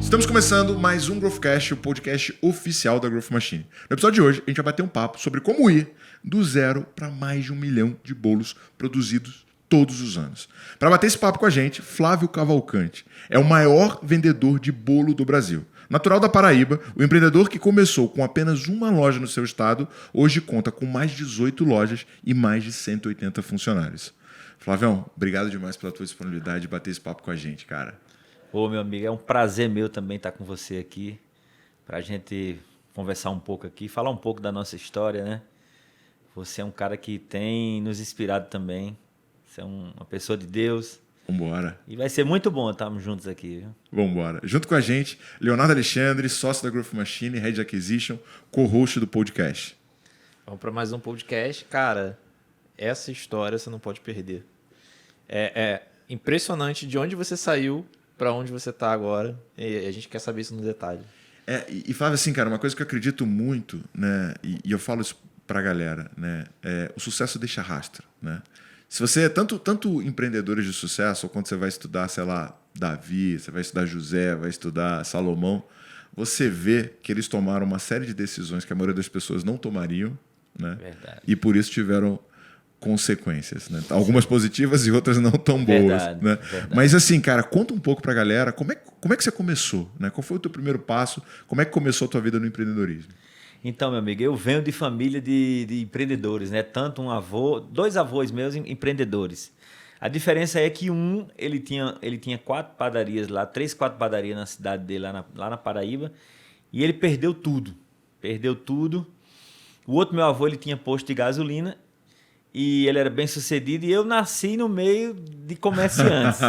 Estamos começando mais um Growthcast, o podcast oficial da Growth Machine. No episódio de hoje, a gente vai bater um papo sobre como ir do zero para mais de 1 milhão de bolos produzidos todos os anos. Para bater esse papo com a gente, Flávio Cavalcante é o maior vendedor de bolo do Brasil. Natural da Paraíba, o empreendedor que começou com apenas uma loja no seu estado, hoje conta com mais de 18 lojas e mais de 180 funcionários. Flavião, obrigado demais pela tua disponibilidade de bater esse papo com a gente, cara. Ô, meu amigo, é um prazer meu também estar com você aqui, para a gente conversar um pouco aqui, falar um pouco da nossa história, né? Você é um cara que tem nos inspirado também, você é uma pessoa de Deus. Vambora. E vai ser muito bom estarmos juntos aqui, viu? Vambora. Junto com a gente, Leonardo Alexandre, sócio da Growth Machine, Head Acquisition, co-host do podcast. Vamos para mais um podcast. Cara, essa história você não pode perder. É impressionante de onde você saiu para onde você está agora. E a gente quer saber isso no detalhe. E Flávio, assim, cara, uma coisa que eu acredito muito, né, e eu falo isso pra galera, né, o sucesso deixa rastro, né? Se você é tanto empreendedores de sucesso, ou quando você vai estudar, sei lá, Davi, você vai estudar José, vai estudar Salomão, você vê que eles tomaram uma série de decisões que a maioria das pessoas não tomariam, né? Verdade. E por isso tiveram consequências, né? Algumas positivas e outras não tão boas, Verdade, né? verdade. Mas assim, cara, conta um pouco pra galera como é que você começou, né? Qual foi o teu primeiro passo? Como é que começou a tua vida no empreendedorismo? Então, meu amigo, eu venho de família de empreendedores, né? Tanto dois avós meus empreendedores. A diferença é que ele tinha 4 padarias lá, 3, 4 padarias na cidade dele, lá na Paraíba, e ele perdeu tudo. Perdeu tudo. O outro meu avô, ele tinha posto de gasolina, e ele era bem sucedido, e eu nasci no meio de comerciantes,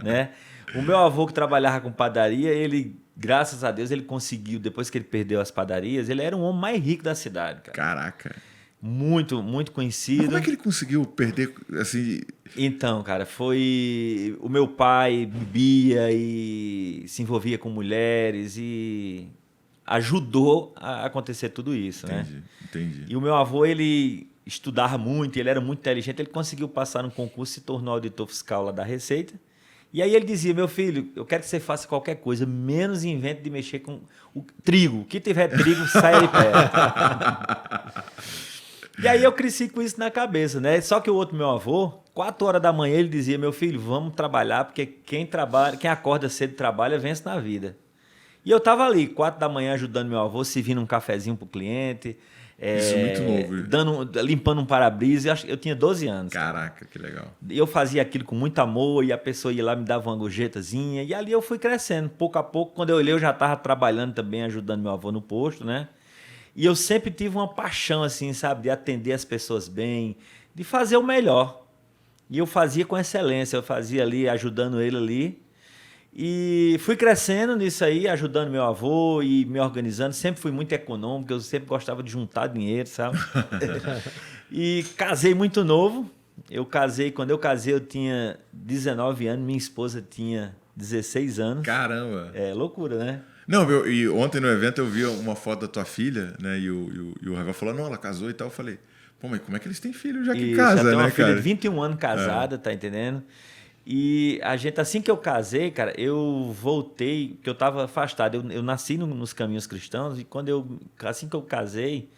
né? O meu avô que trabalhava com padaria, ele, graças a Deus, ele conseguiu, depois que ele perdeu as padarias, ele era o homem mais rico da cidade, cara. Caraca. Muito, muito conhecido. Mas como é que ele conseguiu perder, assim... Então, cara, foi... O meu pai bebia e se envolvia com mulheres e ajudou a acontecer tudo isso, né? Entendi. E o meu avô, ele estudava muito, ele era muito inteligente, ele conseguiu passar no concurso e se tornou auditor fiscal lá da Receita. E aí ele dizia, meu filho, eu quero que você faça qualquer coisa, menos invente de mexer com o trigo. O que tiver trigo, sai de perto. E aí eu cresci com isso na cabeça, né? Só que o outro meu avô, 4 horas da manhã, ele dizia, meu filho, vamos trabalhar, porque quem acorda cedo e trabalha, vence na vida. E eu tava ali, 4 da manhã, ajudando meu avô, servindo um cafezinho pro cliente. Isso é muito novo. Limpando um para-brisa. Eu tinha 12 anos. Caraca, que legal. Eu fazia aquilo com muito amor e a pessoa ia lá me dava uma gorjetazinha. E ali eu fui crescendo. Pouco a pouco, quando eu olhei, eu já estava trabalhando também, ajudando meu avô no posto, né? E eu sempre tive uma paixão, assim, sabe? De atender as pessoas bem, de fazer o melhor. E eu fazia com excelência. Eu fazia ali, ajudando ele ali. E fui crescendo nisso aí, ajudando meu avô e me organizando. Sempre fui muito econômico, eu sempre gostava de juntar dinheiro, sabe? E casei muito novo. Quando eu casei, eu tinha 19 anos, minha esposa tinha 16 anos. Caramba! É loucura, né? Não, e ontem no evento eu vi uma foto da tua filha, né? E o Ravel falou, não, ela casou e tal. Eu falei, pô, mas como é que eles têm filho já que casa, né, cara? Uma filha de 21 anos casada, tá entendendo? E a gente, assim que eu casei, cara, eu voltei, que eu estava afastado. Eu nasci nos caminhos cristãos e assim que eu casei,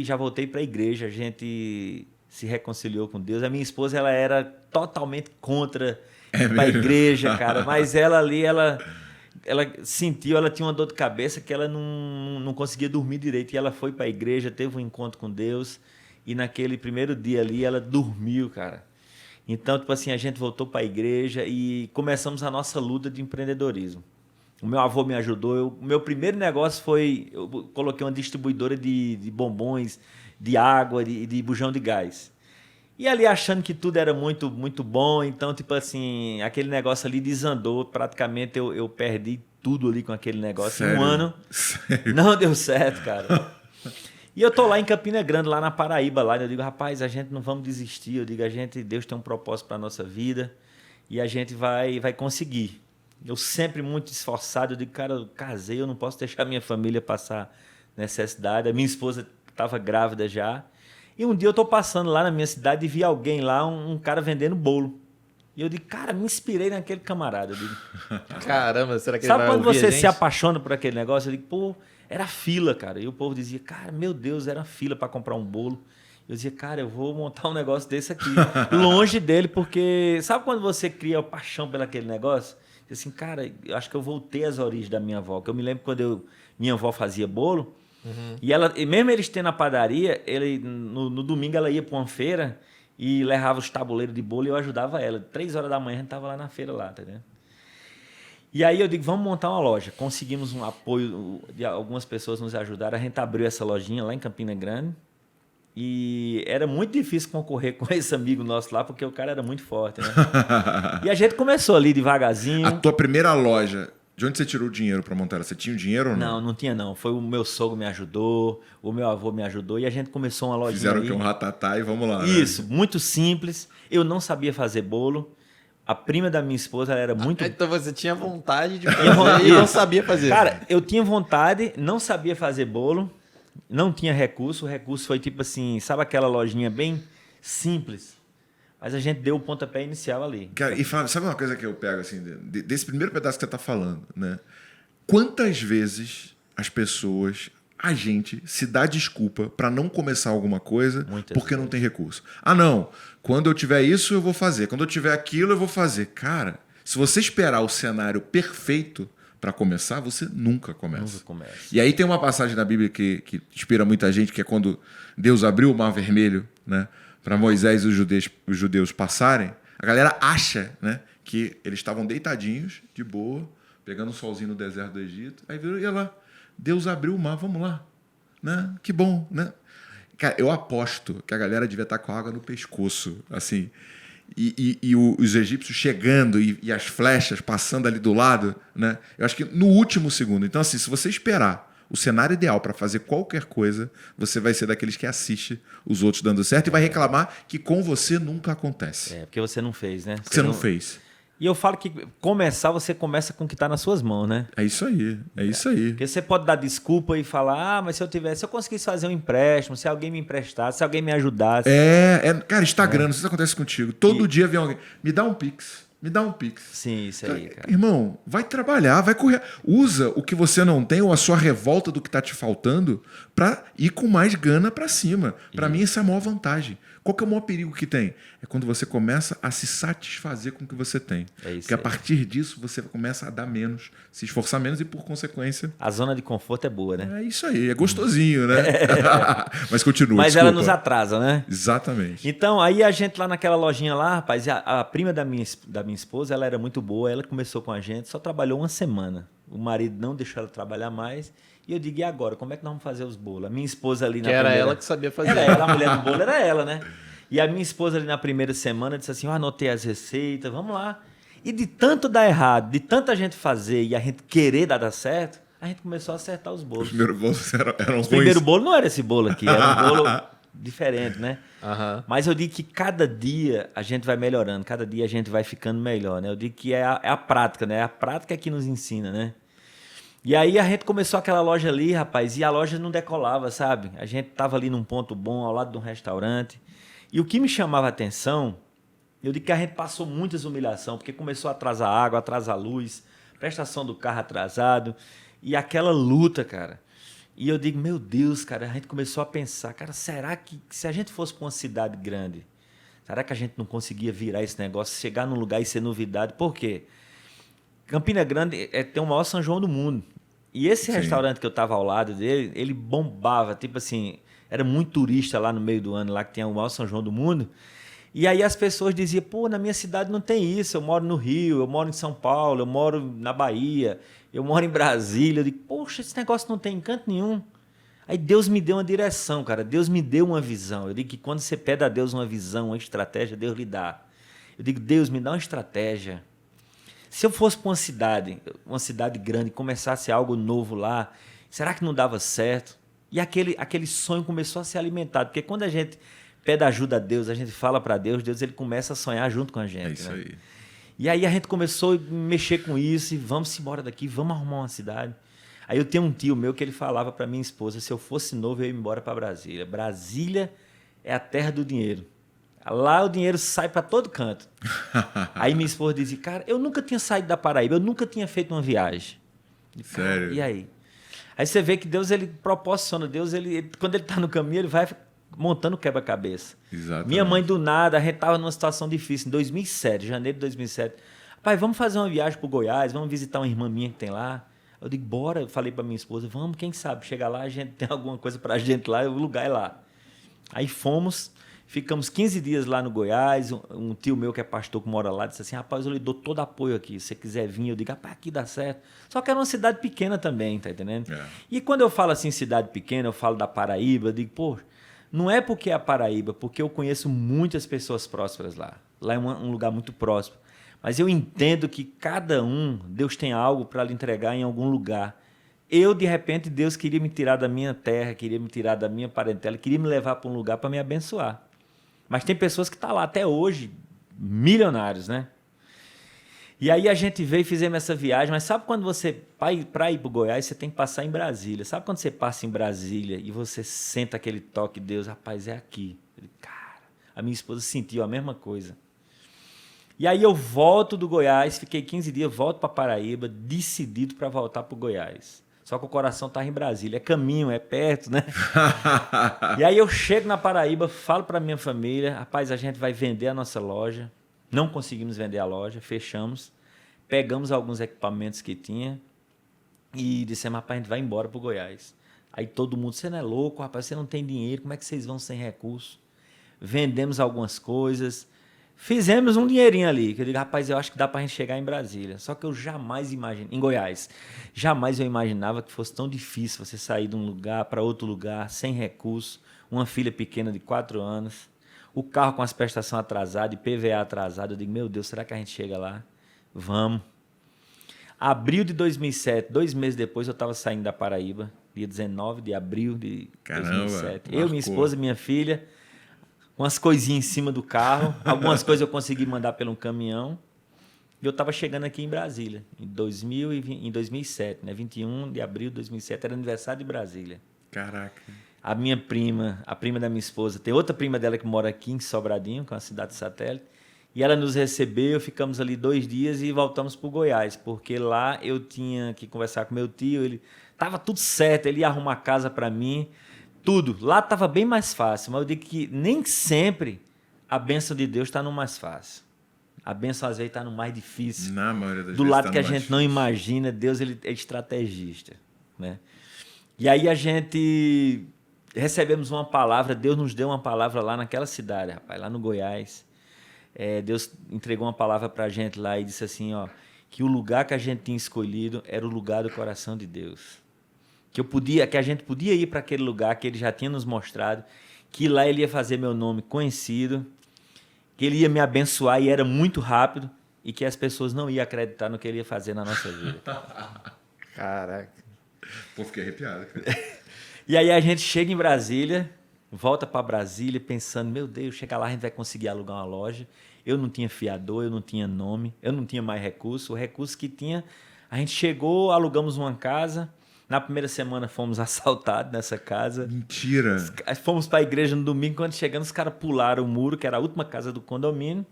já voltei para a igreja. A gente se reconciliou com Deus. A minha esposa, ela era totalmente contra ir para a igreja, cara. Mas ela ali, ela sentiu, ela tinha uma dor de cabeça que ela não conseguia dormir direito. E ela foi para a igreja, teve um encontro com Deus. E naquele primeiro dia ali, ela dormiu, cara. Então, tipo assim, a gente voltou para a igreja e começamos a nossa luta de empreendedorismo. O meu avô me ajudou. O meu primeiro negócio foi... Eu coloquei uma distribuidora de bombons, de água, de bujão de gás. E ali achando que tudo era muito, muito bom. Então, tipo assim, aquele negócio ali desandou. Praticamente eu perdi tudo ali com aquele negócio. Sério? Um ano. Sério? Não deu certo, cara. E eu tô lá em Campina Grande, lá na Paraíba, lá, e eu digo, rapaz, a gente não vamos desistir. Eu digo, Deus tem um propósito para a nossa vida e a gente vai conseguir. Eu sempre muito esforçado, eu digo, cara, eu casei, eu não posso deixar minha família passar necessidade. A minha esposa estava grávida já. E um dia eu tô passando lá na minha cidade e vi alguém lá, um cara vendendo bolo. E eu digo, cara, me inspirei naquele camarada. Eu digo, Caramba, será que ele sabe vai quando ouvir você a se gente? apaixona por aquele negócio? Eu digo, pô, era fila, cara. E o povo dizia, cara, meu Deus, era fila para comprar um bolo. Eu dizia, cara, eu vou montar um negócio desse aqui, longe dele, porque sabe quando você cria paixão pelo aquele negócio? Assim, cara, eu acho que eu voltei às origens da minha avó. Que eu me lembro quando minha avó fazia bolo, e mesmo eles tendo a padaria, no domingo ela ia para uma feira e levava os tabuleiros de bolo e eu ajudava ela. 3 horas da manhã a gente estava lá na feira, lá, tá entendendo? E aí eu digo, vamos montar uma loja. Conseguimos um apoio de algumas pessoas nos ajudaram. A gente abriu essa lojinha lá em Campina Grande. E era muito difícil concorrer com esse amigo nosso lá, porque o cara era muito forte, né? E a gente começou ali devagarzinho. A tua primeira loja, de onde você tirou o dinheiro para montar ela? Você tinha o dinheiro ou não? Não tinha não. Foi o meu sogro me ajudou, o meu avô me ajudou e a gente começou uma lojinha Fizeram ali. aqui um ratatá e vamos lá. Isso, muito simples. Eu não sabia fazer bolo. A prima da minha esposa, ela era muito... Então você tinha vontade de Tinha vontade. fazer e não sabia fazer. Cara, eu tinha vontade, não sabia fazer bolo, não tinha recurso. O recurso foi tipo assim, sabe aquela lojinha bem simples? Mas a gente deu o pontapé inicial ali. Cara, e Flávio, sabe uma coisa que eu pego assim, desse primeiro pedaço que você tá falando, né? Quantas vezes as pessoas, a gente, se dá desculpa para não começar alguma coisa Muitas porque vezes. não tem recurso? Ah, não. Quando eu tiver isso, eu vou fazer. Quando eu tiver aquilo, eu vou fazer. Cara, se você esperar o cenário perfeito para começar, você nunca começa. Nunca começa. E aí tem uma passagem na Bíblia que inspira muita gente, que é quando Deus abriu o Mar Vermelho, né, para Moisés e os judeus passarem. A galera acha, né, que eles estavam deitadinhos, de boa, pegando um solzinho no deserto do Egito. Aí viram, e lá, Deus abriu o mar, vamos lá. Né? Que bom, né? Cara, eu aposto que a galera devia estar com a água no pescoço, assim. E os egípcios chegando e as flechas passando ali do lado, né? Eu acho que no último segundo. Então, assim, se você esperar o cenário ideal para fazer qualquer coisa, você vai ser daqueles que assiste os outros dando certo e vai reclamar que com você nunca acontece. É, porque você não fez, né? Você não fez. E eu falo que começar, você começa com o que está nas suas mãos, né? É isso aí, é isso aí. Porque você pode dar desculpa e falar, mas se eu conseguisse fazer um empréstimo, se alguém me emprestasse, se alguém me ajudasse. Cara, Instagram, não sei se acontece contigo. Todo dia vem alguém, me dá um Pix. Me dá um Pix. Sim, isso aí, cara. Irmão, vai trabalhar, vai correr. Usa o que você não tem ou a sua revolta do que tá te faltando pra ir com mais gana pra cima. Pra mim, essa é a maior vantagem. Qual que é o maior perigo que tem? É quando você começa a se satisfazer com o que você tem. É isso Porque a aí. partir disso, você começa a dar menos, se esforçar menos e, por consequência, A zona de conforto é boa, né? é isso aí. É gostosinho, né? Mas continua, Mas desculpa. ela nos atrasa, né? Exatamente. Então, aí a gente lá naquela lojinha lá, rapaz, a prima da minha esposa, ela era muito boa, ela começou com a gente, só trabalhou uma semana. O marido não deixou ela trabalhar mais. E eu digo, e agora? Como é que nós vamos fazer os bolos? A minha esposa ali na Que era primeira... ela que sabia fazer. Era ela, a mulher do bolo era ela, né? E a minha esposa ali na primeira semana disse assim, eu anotei as receitas, vamos lá. E de tanto dar errado, de tanta gente fazer e a gente querer dar certo, a gente começou a acertar os bolos. Os primeiros bolos eram O primeiro ruins. bolo não era esse bolo aqui, era um bolo diferente, né? Aham. Mas eu digo que cada dia a gente vai melhorando, cada dia a gente vai ficando melhor, né? Eu digo que é a prática, né? É a prática que nos ensina, né? E aí a gente começou aquela loja ali, rapaz, e a loja não decolava, sabe? A gente tava ali num ponto bom, ao lado de um restaurante. E o que me chamava a atenção, eu digo que a gente passou muitas humilhações, porque começou a atrasar água, atrasar luz, prestação do carro atrasado, e aquela luta, cara. E eu digo, meu Deus, cara, a gente começou a pensar, cara, será que se a gente fosse para uma cidade grande, será que a gente não conseguia virar esse negócio, chegar num lugar e ser novidade? Por quê? Campina Grande tem o maior São João do mundo. E esse restaurante que eu estava ao lado dele, ele bombava, tipo assim, era muito turista lá no meio do ano, lá que tem o maior São João do mundo. E aí as pessoas diziam, pô, na minha cidade não tem isso, eu moro no Rio, eu moro em São Paulo, eu moro na Bahia, eu moro em Brasília. Eu digo, poxa, esse negócio não tem em canto nenhum. Aí Deus me deu uma direção, cara, Deus me deu uma visão. Eu digo que quando você pede a Deus uma visão, uma estratégia, Deus lhe dá. Eu digo, Deus, me dá uma estratégia. Se eu fosse para uma cidade grande, começasse algo novo lá, será que não dava certo? E aquele sonho começou a ser alimentado, porque quando a gente pede ajuda a Deus, a gente fala para Deus, Deus ele começa a sonhar junto com a gente. É isso né? aí. E aí a gente começou a mexer com isso, e vamos embora daqui, vamos arrumar uma cidade. Aí eu tenho um tio meu que ele falava para minha esposa, se eu fosse novo, eu ia embora para Brasília. Brasília é a terra do dinheiro. Lá o dinheiro sai para todo canto. Aí minha esposa dizia, cara, eu nunca tinha saído da Paraíba, eu nunca tinha feito uma viagem. Sério? E aí? Aí você vê que Deus, ele proporciona. Deus, quando ele está no caminho, ele vai montando quebra-cabeça. Exatamente. Minha mãe, do nada, a gente estava numa situação difícil, em 2007, janeiro de 2007. Pai, vamos fazer uma viagem para o Goiás, vamos visitar uma irmã minha que tem lá. Eu digo, bora. Eu falei para minha esposa, vamos, quem sabe, chegar lá, a gente tem alguma coisa para a gente lá, o lugar é lá. Aí fomos, ficamos 15 dias lá no Goiás. Um tio meu que é pastor que mora lá disse assim, rapaz, eu lhe dou todo apoio aqui. Se você quiser vir, eu digo, rapaz, aqui dá certo. Só que era uma cidade pequena também, tá entendendo? É. E quando eu falo assim, cidade pequena, eu falo da Paraíba, eu digo, pô, não é porque é a Paraíba, porque eu conheço muitas pessoas prósperas lá. Lá é um lugar muito próspero. Mas eu entendo que cada um, Deus tem algo para lhe entregar em algum lugar. Eu, de repente, Deus queria me tirar da minha terra, queria me tirar da minha parentela, queria me levar para um lugar para me abençoar. Mas tem pessoas que estão lá até hoje, milionários, né? E aí a gente veio e fizemos essa viagem, mas sabe quando você, para ir para o Goiás, você tem que passar em Brasília. Sabe quando você passa em Brasília e você senta aquele toque, Deus, rapaz, é aqui. Cara, a minha esposa sentiu a mesma coisa. E aí eu volto do Goiás, fiquei 15 dias, volto para Paraíba, decidido para voltar para o Goiás. Só que o coração estava em Brasília. É caminho, é perto, né? E aí eu chego na Paraíba, falo para minha família, rapaz, a gente vai vender a nossa loja. Não conseguimos vender a loja, fechamos. Pegamos alguns equipamentos que tinha e dissemos, rapaz, a gente vai embora para o Goiás. Aí todo mundo, você não é louco, rapaz, você não tem dinheiro, como é que vocês vão sem recurso? Vendemos algumas coisas. Fizemos um dinheirinho ali, que eu digo, rapaz, eu acho que dá pra gente chegar em Brasília. Só que eu jamais imaginei, em Goiás, jamais eu imaginava que fosse tão difícil você sair de um lugar para outro lugar, sem recurso, uma filha pequena de 4 anos, o carro com as prestações atrasadas, IPVA atrasado. Eu digo, meu Deus, será que a gente chega lá? Vamos. Abril de 2007, 2 meses depois, eu estava saindo da Paraíba, dia 19 de abril de 2007. Eu, minha esposa, minha filha, umas coisinhas em cima do carro, algumas coisas eu consegui mandar pelo caminhão, e eu estava chegando aqui em Brasília, em 2007, né? 21 de abril de 2007, era aniversário de Brasília. Caraca. A minha prima, a prima da minha esposa, tem outra prima dela que mora aqui em Sobradinho, que é uma cidade satélite, e ela nos recebeu, ficamos ali 2 dias e voltamos para o Goiás, porque lá eu tinha que conversar com meu tio, ele estava tudo certo, ele ia arrumar casa para mim, tudo. Lá estava bem mais fácil, mas eu digo que nem sempre a bênção de Deus está no mais fácil. A bênção às vezes está no mais difícil. Na maioria das do vezes lado tá que a no mais gente não imagina, Deus ele é estrategista, né? E aí a gente recebemos uma palavra, Deus nos deu uma palavra lá naquela cidade, rapaz, lá no Goiás. Deus entregou uma palavra para a gente lá e disse assim, ó, que o lugar que a gente tinha escolhido era o lugar do coração de Deus. Que a gente podia ir para aquele lugar que ele já tinha nos mostrado, que lá ele ia fazer meu nome conhecido, que ele ia me abençoar e era muito rápido, e que as pessoas não iam acreditar no que ele ia fazer na nossa vida. Caraca. Pô, fiquei arrepiado, cara. E aí a gente chega em Brasília, volta para Brasília pensando, meu Deus, chegar lá a gente vai conseguir alugar uma loja. Eu não tinha fiador, eu não tinha nome, eu não tinha mais recurso. O recurso que tinha, a gente chegou, alugamos uma casa. Na primeira semana fomos assaltados nessa casa. Mentira. Fomos para a igreja no domingo, quando chegamos os caras pularam o muro, que era a última casa do condomínio.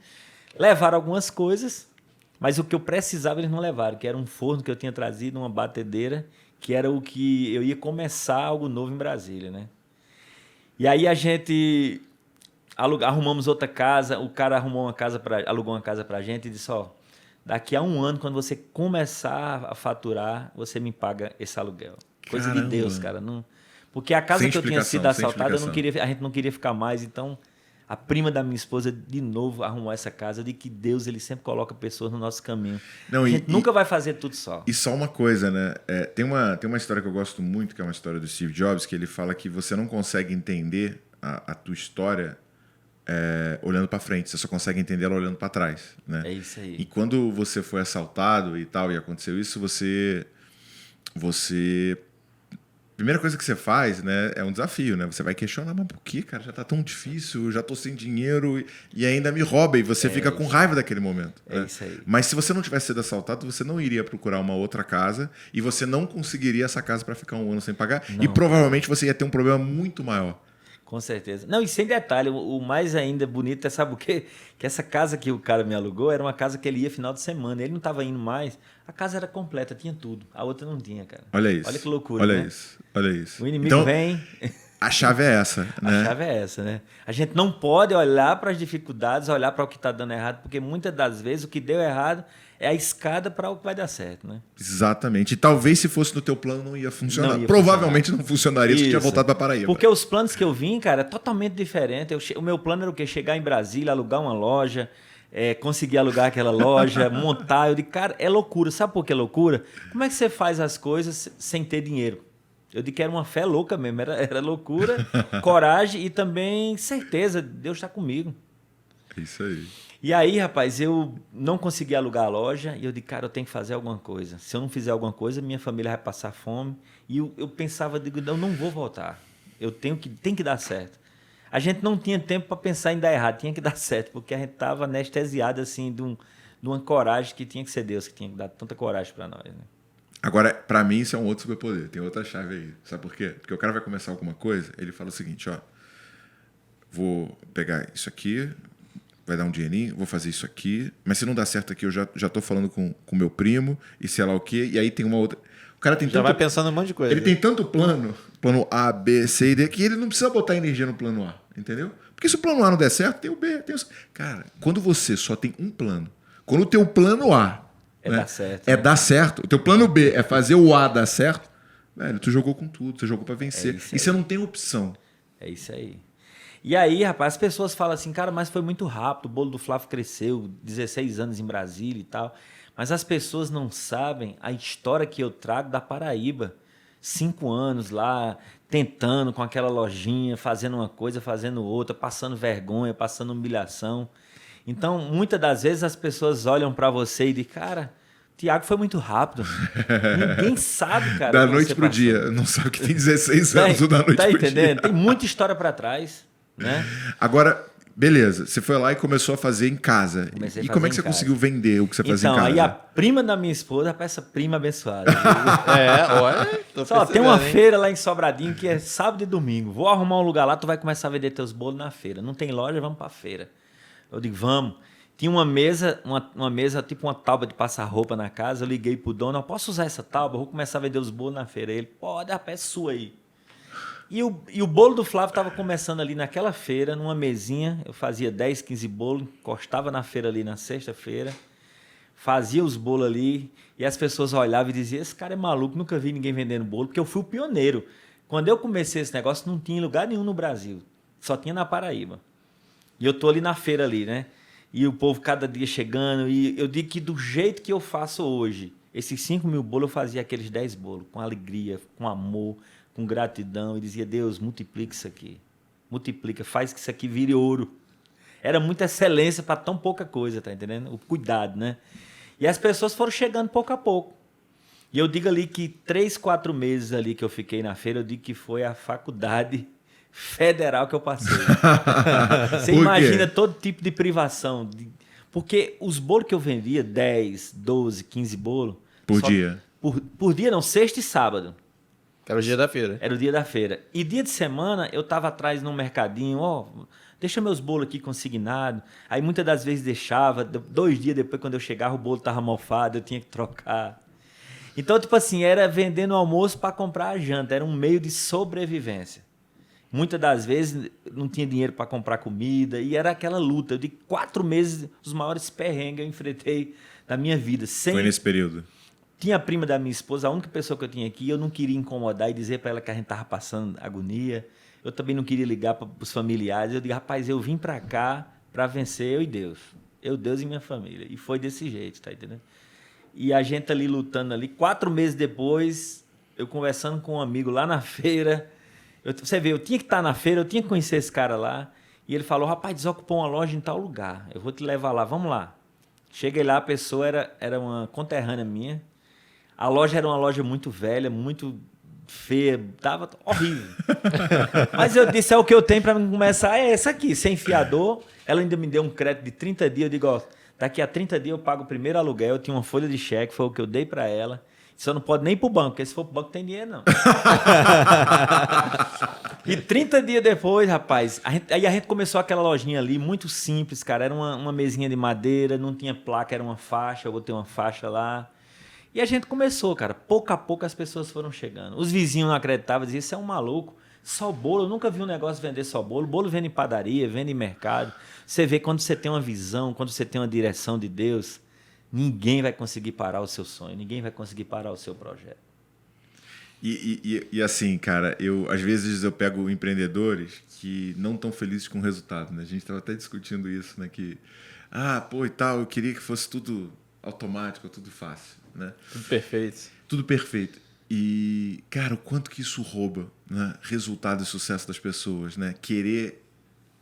Levaram algumas coisas, mas o que eu precisava eles não levaram, que era um forno que eu tinha trazido, uma batedeira, que era o que eu ia começar algo novo em Brasília, né? E aí a gente arrumamos outra casa, o cara alugou uma casa para a gente e disse, ó, daqui a 1 ano, quando você começar a faturar, você me paga esse aluguel. Coisa Caramba. de Deus, cara. Não... Porque a casa Sem que eu tinha sido explicação, assaltada, sem a gente não queria ficar mais. Então, a prima da minha esposa, de novo, arrumou essa casa, de que Deus ele sempre coloca pessoas no nosso caminho. Não, a gente nunca vai fazer tudo só. E só uma coisa, né? Tem uma história que eu gosto muito, que é uma história do Steve Jobs, que ele fala que você não consegue entender a tua história olhando para frente, você só consegue entender ela olhando para trás, né? É isso aí. E quando você foi assaltado e tal, e aconteceu isso, você primeira coisa que você faz, né, é um desafio, né? Você vai questionar, mas por que, cara? Já tá tão difícil, já tô sem dinheiro e ainda me rouba, e você fica com raiva daquele momento. É né? isso aí. Mas se você não tivesse sido assaltado, você não iria procurar uma outra casa e você não conseguiria essa casa para ficar 1 ano sem pagar, e provavelmente você ia ter um problema muito maior. Com certeza. Não, e sem detalhe, o mais ainda bonito é, sabe o quê? Que essa casa que o cara me alugou era uma casa que ele ia final de semana. Ele não estava indo mais. A casa era completa, tinha tudo. A outra não tinha, cara. Olha isso. Olha que loucura, Olha né? isso. Olha isso. O inimigo Então, vem... a chave é essa, né? A chave é essa, né? A gente não pode olhar para as dificuldades, olhar para o que está dando errado, porque muitas das vezes o que deu errado é a escada para o que vai dar certo, né? Exatamente. E talvez se fosse no teu plano não ia funcionar. Não ia Provavelmente não funcionaria se tu tinha Isso. voltado para Paraíba. Porque os planos que eu vim, cara, é totalmente diferente. O meu plano era o quê? Chegar em Brasília, alugar uma loja, conseguir alugar aquela loja, montar. Eu digo, cara, é loucura. Sabe por que é loucura? Como é que você faz as coisas sem ter dinheiro? Eu digo que era uma fé louca mesmo. Era loucura, coragem e também certeza. Deus está comigo. É isso aí. E aí, rapaz, eu não consegui alugar a loja e eu disse, cara, eu tenho que fazer alguma coisa. Se eu não fizer alguma coisa, minha família vai passar fome. E eu pensava, digo, eu não vou voltar. Tem que dar certo. A gente não tinha tempo para pensar em dar errado, tinha que dar certo, porque a gente estava anestesiado assim de uma coragem que tinha que ser Deus que tinha que dar tanta coragem para nós. Né? Agora, para mim, isso é um outro superpoder. Tem outra chave aí. Sabe por quê? Porque o cara vai começar alguma coisa, ele fala o seguinte, ó, vou pegar isso aqui, vai dar um dinheirinho, vou fazer isso aqui, mas se não dá certo aqui, eu já tô falando com meu primo, e sei lá o quê, e aí tem uma outra... O cara tem Já vai pensando em um monte de coisa. Ele tem tanto plano A, B, C e D, que ele não precisa botar energia no plano A, entendeu? Porque se o plano A não der certo, tem o B, tem o C. Cara, quando você só tem um plano, quando o teu plano A dar certo. é dar certo, o teu plano B é fazer o A dar certo, velho, tu jogou com tudo, você jogou pra vencer. E você não tem opção. É isso aí. E aí, rapaz, as pessoas falam assim, cara, mas foi muito rápido, o bolo do Flávio cresceu, 16 anos em Brasília e tal. Mas as pessoas não sabem a história que eu trago da Paraíba. 5 anos lá, tentando com aquela lojinha, fazendo uma coisa, fazendo outra, passando vergonha, passando humilhação. Então, muitas das vezes as pessoas olham para você e dizem, cara, Tiago foi muito rápido. Ninguém sabe, cara. Da noite pro dia. Não sabe que tem 16 anos ou da noite pro dia. Tá entendendo? Tem muita história para trás. Né? Agora, beleza, você foi lá e começou a fazer em casa. E como é que você conseguiu vender o que você fazia em casa? Então, aí a prima da minha esposa, rapaz, essa prima abençoada. Olha. Só tem uma feira lá em Sobradinho que é sábado e domingo. Vou arrumar um lugar lá, tu vai começar a vender teus bolos na feira. Não tem loja, vamos pra feira. Eu digo, vamos. Tinha uma mesa, tipo uma tábua de passar roupa na casa. Eu liguei pro dono, eu posso usar essa tábua? Eu vou começar a vender os bolos na feira. Ele, pode, rapaz, é sua aí. E o bolo do Flávio estava começando ali naquela feira, numa mesinha. Eu fazia 10, 15 bolos, encostava na feira ali na sexta-feira, fazia os bolos ali, e as pessoas olhavam e diziam, esse cara é maluco, nunca vi ninguém vendendo bolo, porque eu fui o pioneiro. Quando eu comecei esse negócio, não tinha em lugar nenhum no Brasil, só tinha na Paraíba. E eu tô ali na feira ali, né? E o povo cada dia chegando, e eu digo que do jeito que eu faço hoje, esses 5 mil bolos, eu fazia aqueles 10 bolos, com alegria, com amor, com gratidão, e dizia, Deus, multiplica isso aqui. Multiplica, faz que isso aqui vire ouro. Era muita excelência para tão pouca coisa, tá entendendo? O cuidado, né? E as pessoas foram chegando pouco a pouco. E eu digo ali que 3, 4 meses ali que eu fiquei na feira, eu digo que foi a faculdade federal que eu passei. Você imagina todo tipo de privação. Porque os bolos que eu vendia, 10, 12, 15 bolos... Por dia? Por dia não, sexta e sábado. Era o dia da feira. Era o dia da feira. E dia de semana, eu estava atrás num mercadinho, deixa meus bolos aqui consignados. Aí muitas das vezes deixava, 2 dias depois, quando eu chegava, o bolo estava mofado, eu tinha que trocar. Então, tipo assim, era vendendo almoço para comprar a janta, era um meio de sobrevivência. Muitas das vezes não tinha dinheiro para comprar comida, e era aquela luta. Eu de 4 meses, os maiores perrengues eu enfrentei na minha vida. Foi nesse período? Tinha a prima da minha esposa, a única pessoa que eu tinha aqui, eu não queria incomodar e dizer para ela que a gente estava passando agonia. Eu também não queria ligar para os familiares. Eu digo, rapaz, eu vim para cá para vencer eu e Deus. Eu, Deus e minha família. E foi desse jeito, tá entendendo? E a gente ali lutando ali. 4 meses depois, eu conversando com um amigo lá na feira. Você vê, eu tinha que estar na feira, eu tinha que conhecer esse cara lá. E ele falou, rapaz, desocupou uma loja em tal lugar. Eu vou te levar lá, vamos lá. Cheguei lá, a pessoa era uma conterrânea minha. A loja era uma loja muito velha, muito feia, tava horrível. Mas eu disse, o que eu tenho para começar é essa aqui, sem fiador. Ela ainda me deu um crédito de 30 dias. Eu digo, daqui a 30 dias eu pago o primeiro aluguel. Eu tinha uma folha de cheque, foi o que eu dei para ela. Só não pode nem ir pro banco, porque se for pro banco tem dinheiro, não. E 30 dias depois, rapaz, aí a gente começou aquela lojinha ali, muito simples, cara. Era uma mesinha de madeira, não tinha placa, era uma faixa, eu botei uma faixa lá. E a gente começou, cara. Pouco a pouco as pessoas foram chegando. Os vizinhos não acreditavam, diziam, isso é um maluco. Só bolo, eu nunca vi um negócio vender só bolo. Bolo vende em padaria, vende em mercado. Você vê quando você tem uma visão, quando você tem uma direção de Deus, ninguém vai conseguir parar o seu sonho, ninguém vai conseguir parar o seu projeto. E assim, cara, às vezes eu pego empreendedores que não estão felizes com o resultado, né? A gente estava até discutindo isso, né? Que, pô, e tal, eu queria que fosse tudo automático, tudo fácil, né? Tudo perfeito. Tudo perfeito. E, cara, o quanto que isso rouba, né? Resultado e sucesso das pessoas, né? Querer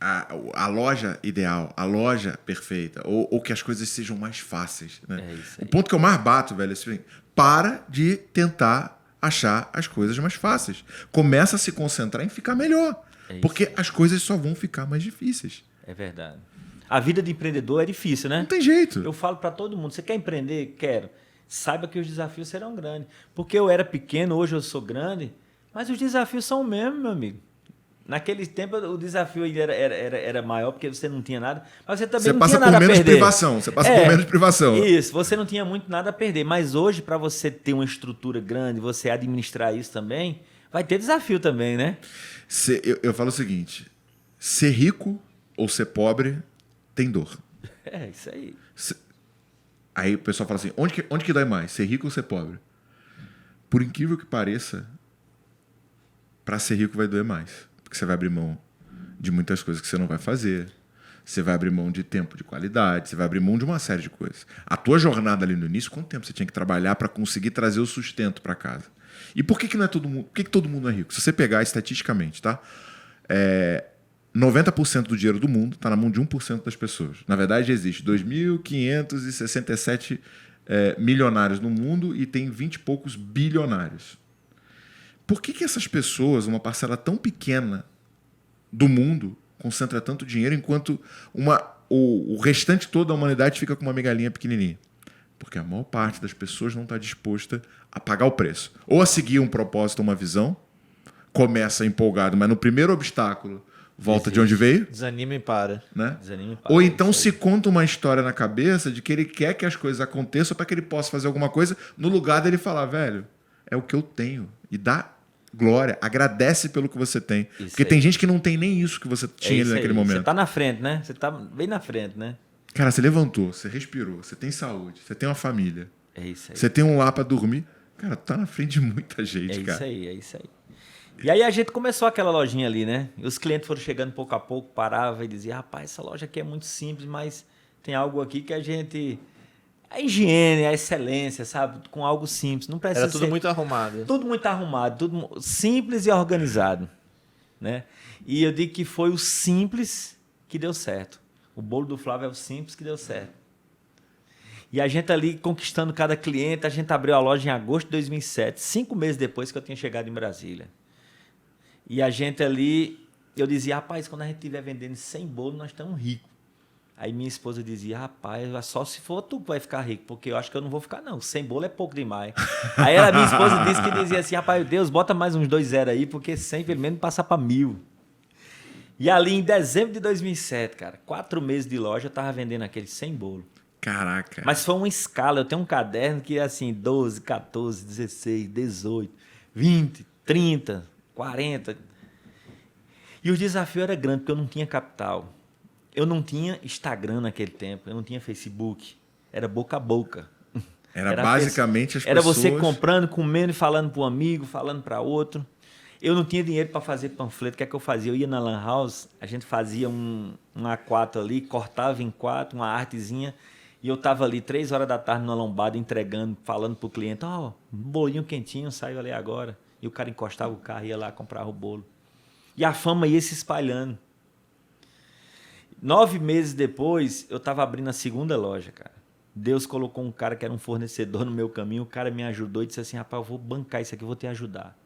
a loja ideal, a loja perfeita, ou que as coisas sejam mais fáceis, né? É isso aí. O ponto que eu mais bato, velho, é assim, para de tentar achar as coisas mais fáceis. Começa a se concentrar em ficar melhor. Porque as coisas só vão ficar mais difíceis. É verdade. A vida de empreendedor é difícil, né? Não tem jeito. Eu falo para todo mundo, você quer empreender? Quero. Saiba que os desafios serão grandes. Porque eu era pequeno, hoje eu sou grande, mas os desafios são o mesmo, meu amigo. Naquele tempo o desafio era maior porque você não tinha nada, mas você também não tinha nada a perder. Você passa por menos privação. Isso, você não tinha muito nada a perder. Mas hoje, para você ter uma estrutura grande, você administrar isso também, vai ter desafio também, né? Eu falo o seguinte, ser rico ou ser pobre tem dor. É, isso aí. Aí o pessoal fala assim, onde que dói mais, ser rico ou ser pobre? Por incrível que pareça, para ser rico vai doer mais. Porque você vai abrir mão de muitas coisas que você não vai fazer. Você vai abrir mão de tempo de qualidade. Você vai abrir mão de uma série de coisas. A tua jornada ali no início, quanto tempo você tinha que trabalhar para conseguir trazer o sustento para casa? E por que não é todo mundo? Por que todo mundo não é rico? Se você pegar estatisticamente, tá? 90% do dinheiro do mundo está na mão de 1% das pessoas. Na verdade, existe 2.567 milionários no mundo e tem 20 e poucos bilionários. Por que essas pessoas, uma parcela tão pequena do mundo, concentra tanto dinheiro, enquanto o restante todo da humanidade fica com uma migalhinha pequenininha? Porque a maior parte das pessoas não está disposta a pagar o preço. Ou a seguir um propósito, uma visão, começa empolgado, mas no primeiro obstáculo volta de onde veio. Desanima e para. Né? Desanima e para. Ou então se conta uma história na cabeça de que ele quer que as coisas aconteçam para que ele possa fazer alguma coisa, no lugar dele falar, velho, é o que eu tenho. E dá glória, agradece pelo que você tem. Isso porque aí. tem gente que não tem nem isso que você tinha ali naquele momento. Você tá na frente, né? Você tá bem na frente, né? Cara, você levantou, você respirou, você tem saúde, você tem uma família. É isso aí. Você tem um lar para dormir. Cara, tá na frente de muita gente, cara. É isso aí. E aí a gente começou aquela lojinha ali, né? E os clientes foram chegando pouco a pouco, parava e dizia, rapaz, essa loja aqui é muito simples, mas tem algo aqui que a gente... A higiene, a excelência, sabe? Com algo simples. Não precisa Era tudo ser... muito arrumado. Tudo muito arrumado, tudo simples e organizado, né? E eu digo que foi o simples que deu certo. O bolo do Flávio é o simples que deu certo. E a gente ali conquistando cada cliente, a gente abriu a loja em agosto de 2007, 5 meses depois que eu tinha chegado em Brasília. E a gente ali, eu dizia, rapaz, quando a gente estiver vendendo 100 bolos, nós estamos ricos. Aí minha esposa dizia, rapaz, só se for tu que vai ficar rico, porque eu acho que eu não vou ficar, não. 100 bolo é pouco demais. Aí a minha esposa dizia assim, rapaz, Deus, bota mais uns 2 zeros aí, porque 100 pelo menos passa para 1.000. E ali em dezembro de 2007, cara, 4 meses de loja, eu tava vendendo aqueles 100 bolos. Caraca. Mas foi uma escala, eu tenho um caderno que é assim, 12, 14, 16, 18, 20, 30, 40. E o desafio era grande, porque eu não tinha capital. Eu não tinha Instagram naquele tempo, eu não tinha Facebook. Era boca a boca. Era basicamente as pessoas... Era você comprando, comendo e falando para um amigo, falando para outro. Eu não tinha dinheiro para fazer panfleto. O que é que eu fazia? Eu ia na Lan House, a gente fazia um A4 ali, cortava em 4, uma artezinha, e eu estava ali 3 horas da tarde na lombada entregando, falando para o cliente, um bolinho quentinho, saiu ali agora. E o cara encostava o carro, ia lá, comprava o bolo. E a fama ia se espalhando. 9 meses depois, eu estava abrindo a segunda loja, cara. Deus colocou um cara que era um fornecedor no meu caminho, o cara me ajudou e disse assim, rapaz, eu vou bancar isso aqui, eu vou te ajudar.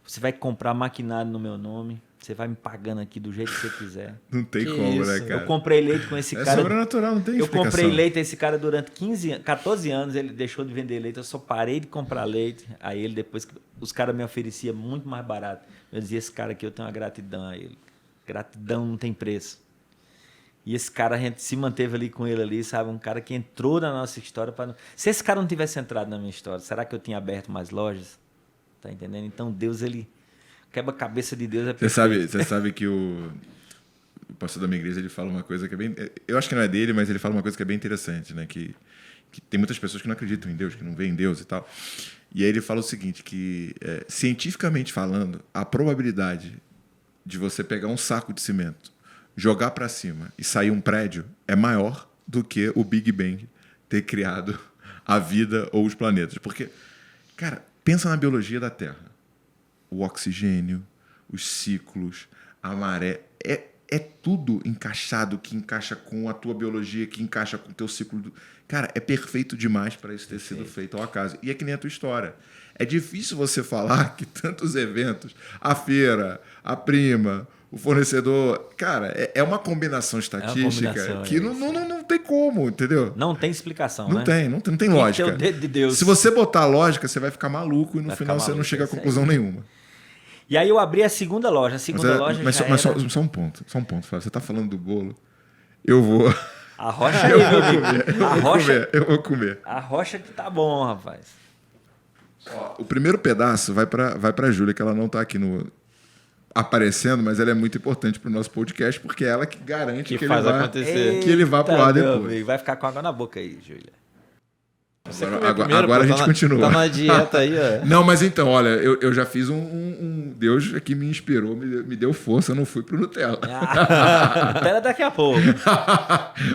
Você vai comprar maquinário no meu nome, Você vai me pagando aqui do jeito que você quiser. Não tem Que como, isso? né, cara? Eu comprei leite com esse É cara. sobrenatural, não tem Eu explicação. comprei leite a esse cara durante 14 anos, ele deixou de vender leite, eu só parei de comprar leite. Aí ele, depois que os caras me ofereciam muito mais barato, eu dizia, esse cara aqui eu tenho uma gratidão a ele. Gratidão não tem preço. E esse cara, a gente se manteve ali com ele ali, sabe? Um cara que entrou na nossa história. Se esse cara não tivesse entrado na minha história, será que eu tinha aberto mais lojas? Tá entendendo? Então Deus, ele... Quebra-cabeça de Deus é perfeito. Você sabe que o pastor da minha igreja, ele fala uma coisa que é bem... Eu acho que não é dele, mas ele fala uma coisa que é bem interessante, né? Que tem muitas pessoas que não acreditam em Deus, que não veem Deus e tal. E aí ele fala o seguinte, que cientificamente falando, a probabilidade de você pegar um saco de cimento, jogar para cima e sair um prédio é maior do que o Big Bang ter criado a vida ou os planetas. Porque, cara, pensa na biologia da Terra. O oxigênio, os ciclos, a maré, é tudo encaixado, que encaixa com a tua biologia, que encaixa com o teu ciclo. Cara, é perfeito demais para isso ter sido feito ao acaso. E é que nem a tua história. É difícil você falar que tantos eventos, a feira, a prima, o fornecedor... Cara, é uma combinação estatística que não tem como, entendeu? Não tem explicação, Não né? tem, não tem Tem lógica. que ter o dedo de Deus. Se você botar lógica, você vai ficar maluco e no Vai final ficar você não maluco, chega a é isso aí. conclusão nenhuma. E aí eu abri a segunda loja. A segunda loja mas já só era... um ponto, Flávio. Você tá falando do bolo, eu vou... A rocha aí, meu amigo. Eu vou comer. A rocha que tá bom, rapaz. Ó, o primeiro pedaço vai pra Júlia, que ela não tá aqui aparecendo, mas ela é muito importante pro nosso podcast, porque é ela que garante que faz ele vai acontecer. que ele vá pro Eita, ar meu depois. amigo, vai ficar com água na boca aí, Júlia. Você Agora, comeu primeiro, agora pô, a gente continua. Tá na dieta aí, ó. Não, mas então, olha, eu já fiz Deus aqui me inspirou, me deu força, eu não fui pro Nutella. Nutella daqui a pouco.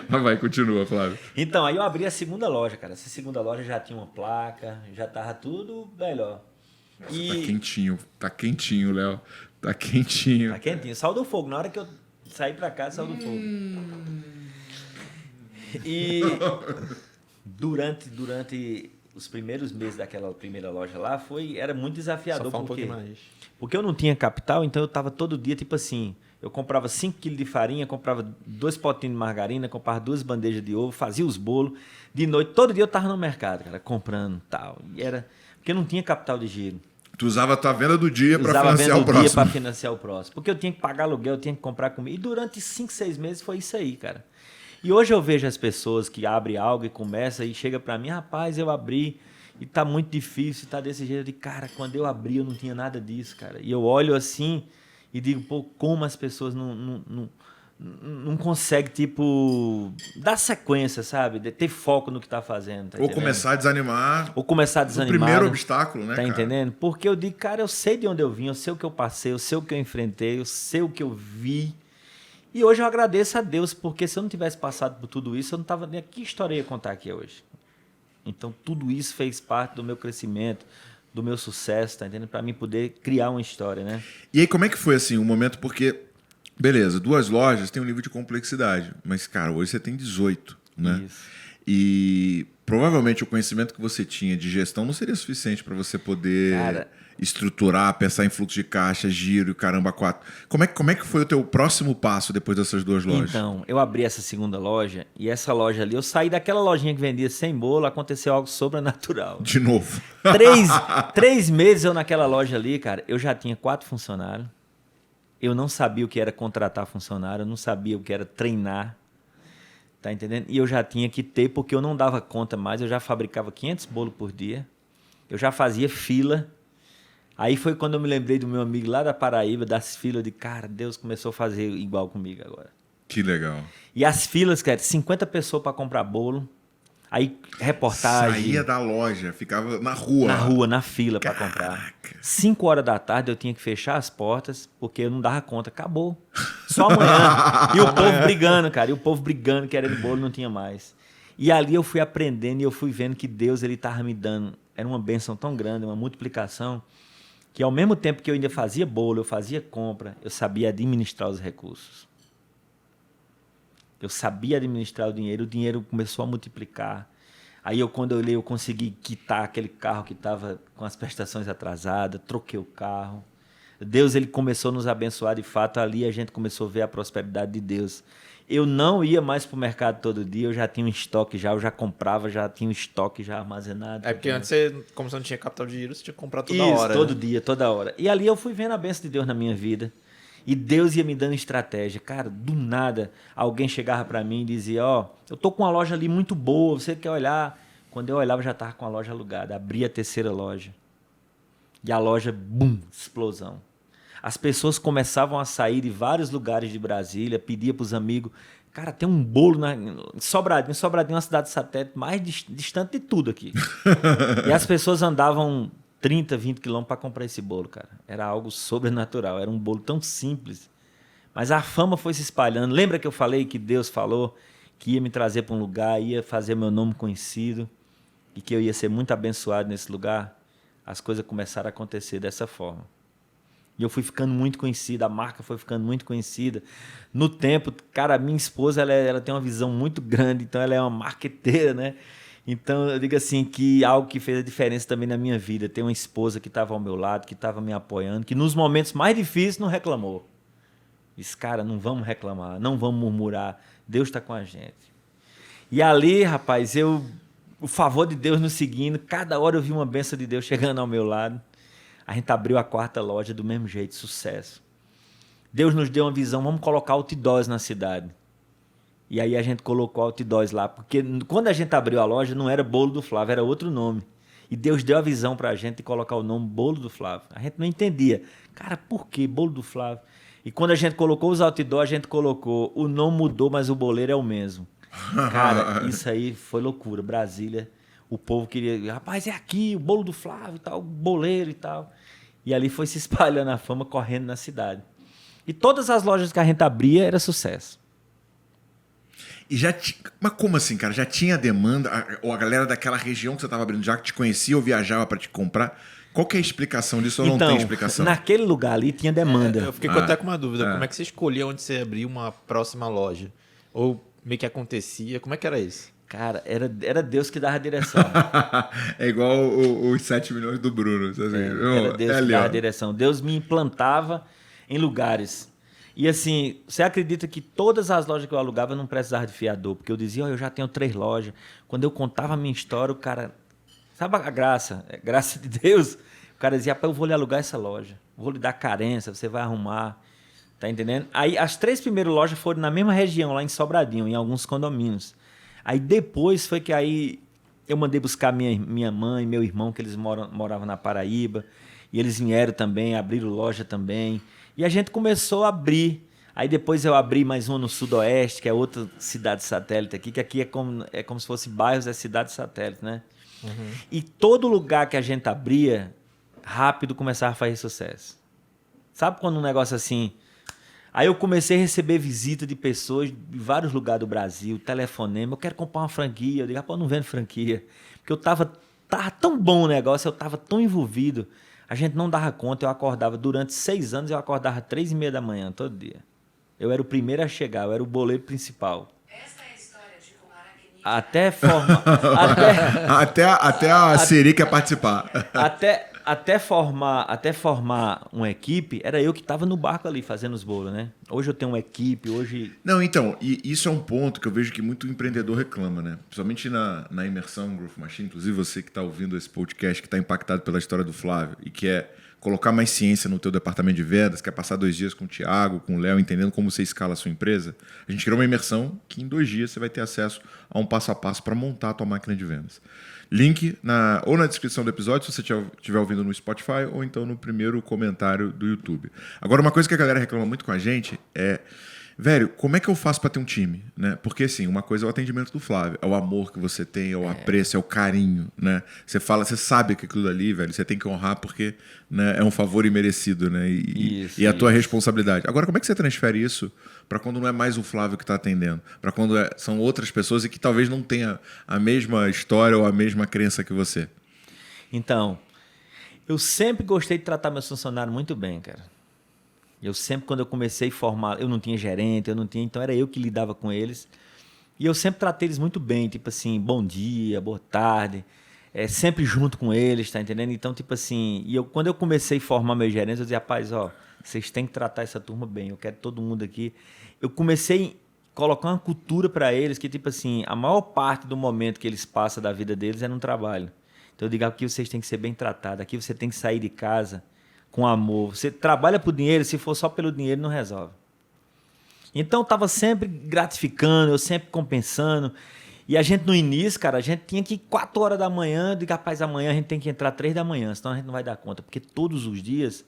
Mas vai, continua, Flávio. Então, aí eu abri a segunda loja, cara. Essa segunda loja já tinha uma placa, já tava tudo melhor. Tá quentinho, Léo. Tá quentinho. Tá quentinho. Saiu do fogo. Na hora que eu saí pra casa, saiu do fogo. E durante os primeiros meses daquela primeira loja lá, era muito desafiador. Só fala um pouquinho mais. Porque eu não tinha capital, então eu tava todo dia, tipo assim, eu comprava 5 quilos de farinha, comprava 2 potinhos de margarina, comprava 2 bandejas de ovo, fazia os bolos. De noite, todo dia eu tava no mercado, cara, comprando tal. E era... Porque eu não tinha capital de giro. Tu usava a tua venda do dia para Usava a financiar venda o do dia próximo. para financiar o próximo. Porque eu tinha que pagar aluguel, eu tinha que comprar comida. E durante 5, 6 meses foi isso aí, cara. E hoje eu vejo as pessoas que abrem algo e começam e chega para mim, rapaz, eu abri e tá muito difícil, tá desse jeito. Eu digo, cara, quando eu abri eu não tinha nada disso, cara. E eu olho assim e digo, pô, como as pessoas não conseguem, tipo, dar sequência, sabe? De ter foco no que tá fazendo. Tá Ou entendendo? começar a desanimar. Ou começar a O desanimar. primeiro né? obstáculo, né, Tá cara? entendendo? Porque eu digo, cara, eu sei de onde eu vim, eu sei o que eu passei, eu sei o que eu enfrentei, eu sei o que eu vi. E hoje eu agradeço a Deus, porque se eu não tivesse passado por tudo isso, eu não tava nem aqui. Que história eu ia contar aqui hoje? Então, tudo isso fez parte do meu crescimento, do meu sucesso, tá entendendo? Para mim poder criar uma história, né? E aí, como é que foi, assim, o momento? Porque, beleza, 2 lojas tem um nível de complexidade. Mas, cara, hoje você tem 18, né? Isso. E provavelmente o conhecimento que você tinha de gestão não seria suficiente para você poder Cara, estruturar, pensar em fluxo de caixa, giro e caramba, 4. Como é que foi o teu próximo passo depois dessas 2 lojas? Então, eu abri essa segunda loja e essa loja ali, eu saí daquela lojinha que vendia sem bolo, aconteceu algo sobrenatural. De novo. 3 meses eu naquela loja ali, cara, eu já tinha 4 funcionários. Eu não sabia o que era contratar funcionário, eu não sabia o que era treinar. Tá entendendo? E eu já tinha que ter, porque eu não dava conta mais, eu já fabricava 500 bolos por dia. Eu já fazia fila. Aí foi quando eu me lembrei do meu amigo lá da Paraíba, das filas, de cara, Deus começou a fazer igual comigo agora. Que legal. E as filas, cara, 50 pessoas para comprar bolo. Aí, reportagem. Saía da loja, ficava na rua. Na rua, na fila para comprar. 5 horas da tarde eu tinha que fechar as portas, porque eu não dava conta. Acabou. Só amanhã. E o povo brigando, cara. E o povo brigando, que era de bolo, não tinha mais. E ali eu fui aprendendo e eu fui vendo que Deus, ele estava me dando. Era uma bênção tão grande, uma multiplicação, que ao mesmo tempo que eu ainda fazia bolo, eu fazia compra, eu sabia administrar os recursos. Eu sabia administrar o dinheiro começou a multiplicar. Aí quando eu olhei, eu consegui quitar aquele carro que estava com as prestações atrasadas, troquei o carro. Deus ele começou a nos abençoar de fato, ali a gente começou a ver a prosperidade de Deus. Eu não ia mais para o mercado todo dia, eu já tinha um estoque eu já comprava, já tinha um estoque já armazenado. É porque antes, como você não tinha capital de giro, você tinha que comprar toda Isso, hora. todo né? dia, toda hora. E ali eu fui vendo a bênção de Deus na minha vida. E Deus ia me dando estratégia. Cara, do nada, alguém chegava para mim e dizia, eu tô com uma loja ali muito boa, você quer olhar? Quando eu olhava, já tava com a loja alugada. Abri a terceira loja. E a loja, bum, explosão. As pessoas começavam a sair de vários lugares de Brasília, pedia para os amigos, cara, tem um bolo em Sobradinho. Sobradinho é uma cidade satélite mais distante de tudo aqui. E as pessoas andavam 30, 20 quilômetros para comprar esse bolo, cara. Era algo sobrenatural, era um bolo tão simples. Mas a fama foi se espalhando. Lembra que eu falei que Deus falou que ia me trazer para um lugar, ia fazer meu nome conhecido e que eu ia ser muito abençoado nesse lugar? As coisas começaram a acontecer dessa forma. E eu fui ficando muito conhecido, a marca foi ficando muito conhecida. No tempo, cara, minha esposa, ela tem uma visão muito grande, então ela é uma marqueteira, né? Então, eu digo assim, que algo que fez a diferença também na minha vida, ter uma esposa que estava ao meu lado, que estava me apoiando, que nos momentos mais difíceis não reclamou. Disse, cara, não vamos reclamar, não vamos murmurar, Deus está com a gente. E ali, rapaz, o favor de Deus nos seguindo, cada hora eu vi uma bênção de Deus chegando ao meu lado. A gente abriu a quarta loja do mesmo jeito, sucesso. Deus nos deu uma visão, vamos colocar outdoors na cidade. E aí a gente colocou outdoors lá, porque quando a gente abriu a loja, não era Bolo do Flávio, era outro nome. E Deus deu a visão pra gente de colocar o nome Bolo do Flávio. A gente não entendia. Cara, por que Bolo do Flávio? E quando a gente colocou os outdoors, a gente colocou, o nome mudou, mas o boleiro é o mesmo. Cara, isso aí foi loucura. Brasília, o povo queria, rapaz, é aqui, o Bolo do Flávio e tal, o boleiro e tal. E ali foi se espalhando a fama, correndo na cidade. E todas as lojas que a gente abria era sucesso. E mas como assim, cara? Já tinha demanda? Ou a galera daquela região que você estava abrindo já te conhecia ou viajava para te comprar? Qual que é a explicação disso ou não tem explicação? Naquele lugar ali tinha demanda. Eu fiquei até com uma dúvida. Como é que você escolhia onde você abria uma próxima loja? Ou meio que acontecia? Como é que era isso? Cara, era Deus que dava a direção. É igual os 7 milhões do Bruno. Assim, Era Deus que dava a direção. Deus me implantava em lugares. E assim, você acredita que todas as lojas que eu alugava eu não precisava de fiador? Porque eu dizia, eu já tenho 3 lojas. Quando eu contava a minha história, o cara... Sabe a graça? É graça de Deus. O cara dizia, eu vou lhe alugar essa loja. Vou lhe dar carência, você vai arrumar. Tá entendendo? Aí as 3 primeiras lojas foram na mesma região, lá em Sobradinho, em alguns condomínios. Aí depois foi que aí eu mandei buscar minha mãe, meu irmão, que eles moravam na Paraíba. E eles vieram também, abriram loja também. E a gente começou a abrir. Aí depois eu abri mais uma no Sudoeste, que é outra cidade satélite aqui, que aqui é como se fosse bairros, é cidade satélite, né? Uhum. E todo lugar que a gente abria, rápido começava a fazer sucesso. Sabe quando um negócio assim... Aí eu comecei a receber visita de pessoas de vários lugares do Brasil, telefonema, eu quero comprar uma franquia. Eu digo, eu não vendo franquia. Porque eu tava tão bom o negócio, eu tava tão envolvido. A gente não dava conta, eu acordava, durante 6 anos, eu acordava 3h30 da manhã, todo dia. Eu era o primeiro a chegar, eu era o boleiro principal. Essa é a história de como Até a Siri quer participar. Até formar uma equipe, era eu que estava no barco ali fazendo os bolos, né? Hoje eu tenho uma equipe, hoje... Não, então, e isso é um ponto que eu vejo que muito empreendedor reclama, né? Principalmente na imersão Growth Machine, inclusive você que está ouvindo esse podcast, que está impactado pela história do Flávio e quer colocar mais ciência no teu departamento de vendas, quer passar 2 dias com o Thiago, com o Léo, entendendo como você escala a sua empresa, a gente criou uma imersão que em 2 dias você vai ter acesso a um passo a passo para montar a tua máquina de vendas. Link ou na descrição do episódio, se você estiver ouvindo no Spotify, ou então no primeiro comentário do YouTube. Agora, uma coisa que a galera reclama muito com a gente é... Velho, como é que eu faço para ter um time? Né? Porque, assim, uma coisa é o atendimento do Flávio, é o amor que você tem, é o apreço, é o carinho, né? Você sabe que aquilo ali, velho, você tem que honrar porque, né, é um favor imerecido, né? E a tua responsabilidade. Agora, como é que você transfere isso para quando não é mais o Flávio que está atendendo? Para quando são outras pessoas e que talvez não tenha a mesma história ou a mesma crença que você? Então, eu sempre gostei de tratar meus funcionários muito bem, cara. Eu sempre, quando eu comecei a formar, eu não tinha gerente, então era eu que lidava com eles. E eu sempre tratei eles muito bem, tipo assim, bom dia, boa tarde. sempre junto com eles, tá entendendo? Então, tipo assim, quando eu comecei a formar meus gerentes, eu dizia, rapaz, ó, vocês têm que tratar essa turma bem, eu quero todo mundo aqui. Eu comecei a colocar uma cultura para eles que, tipo assim, a maior parte do momento que eles passam da vida deles é no trabalho. Então, eu digo, aqui vocês têm que ser bem tratados, aqui você tem que sair de casa com amor. Você trabalha por dinheiro, se for só pelo dinheiro, não resolve. Então, estava sempre gratificando, eu sempre compensando. E a gente, no início, cara, a gente tinha que ir 4 horas da manhã, eu digo, rapaz, amanhã a gente tem que entrar 3 da manhã, senão a gente não vai dar conta. Porque todos os dias,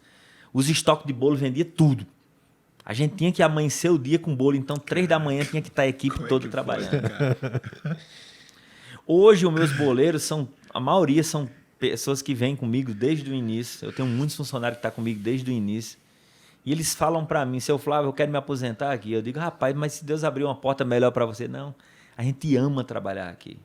os estoques de bolo vendia tudo. A gente tinha que amanhecer o dia com bolo, então 3 da manhã tinha que estar a equipe toda trabalhando. Hoje, os meus boleiros a maioria são pessoas que vêm comigo desde o início. Eu tenho muitos funcionários que estão comigo desde o início. E eles falam para mim, seu Flávio, eu quero me aposentar aqui. Eu digo, rapaz, mas se Deus abrir uma porta melhor para você, não. A gente ama trabalhar aqui.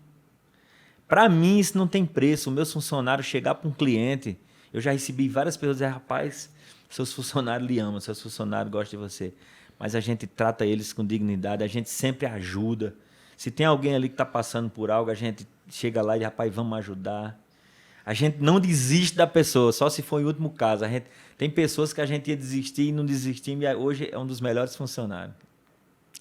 Para mim, isso não tem preço. O meu funcionário chegar para um cliente, eu já recebi várias pessoas dizendo, rapaz, seus funcionários lhe amam, seus funcionários gostam de você. Mas a gente trata eles com dignidade, a gente sempre ajuda. Se tem alguém ali que está passando por algo, a gente chega lá e diz, rapaz, vamos ajudar. A gente não desiste da pessoa, só se for em último caso. Tem pessoas que a gente ia desistir e não desistimos, e hoje é um dos melhores funcionários.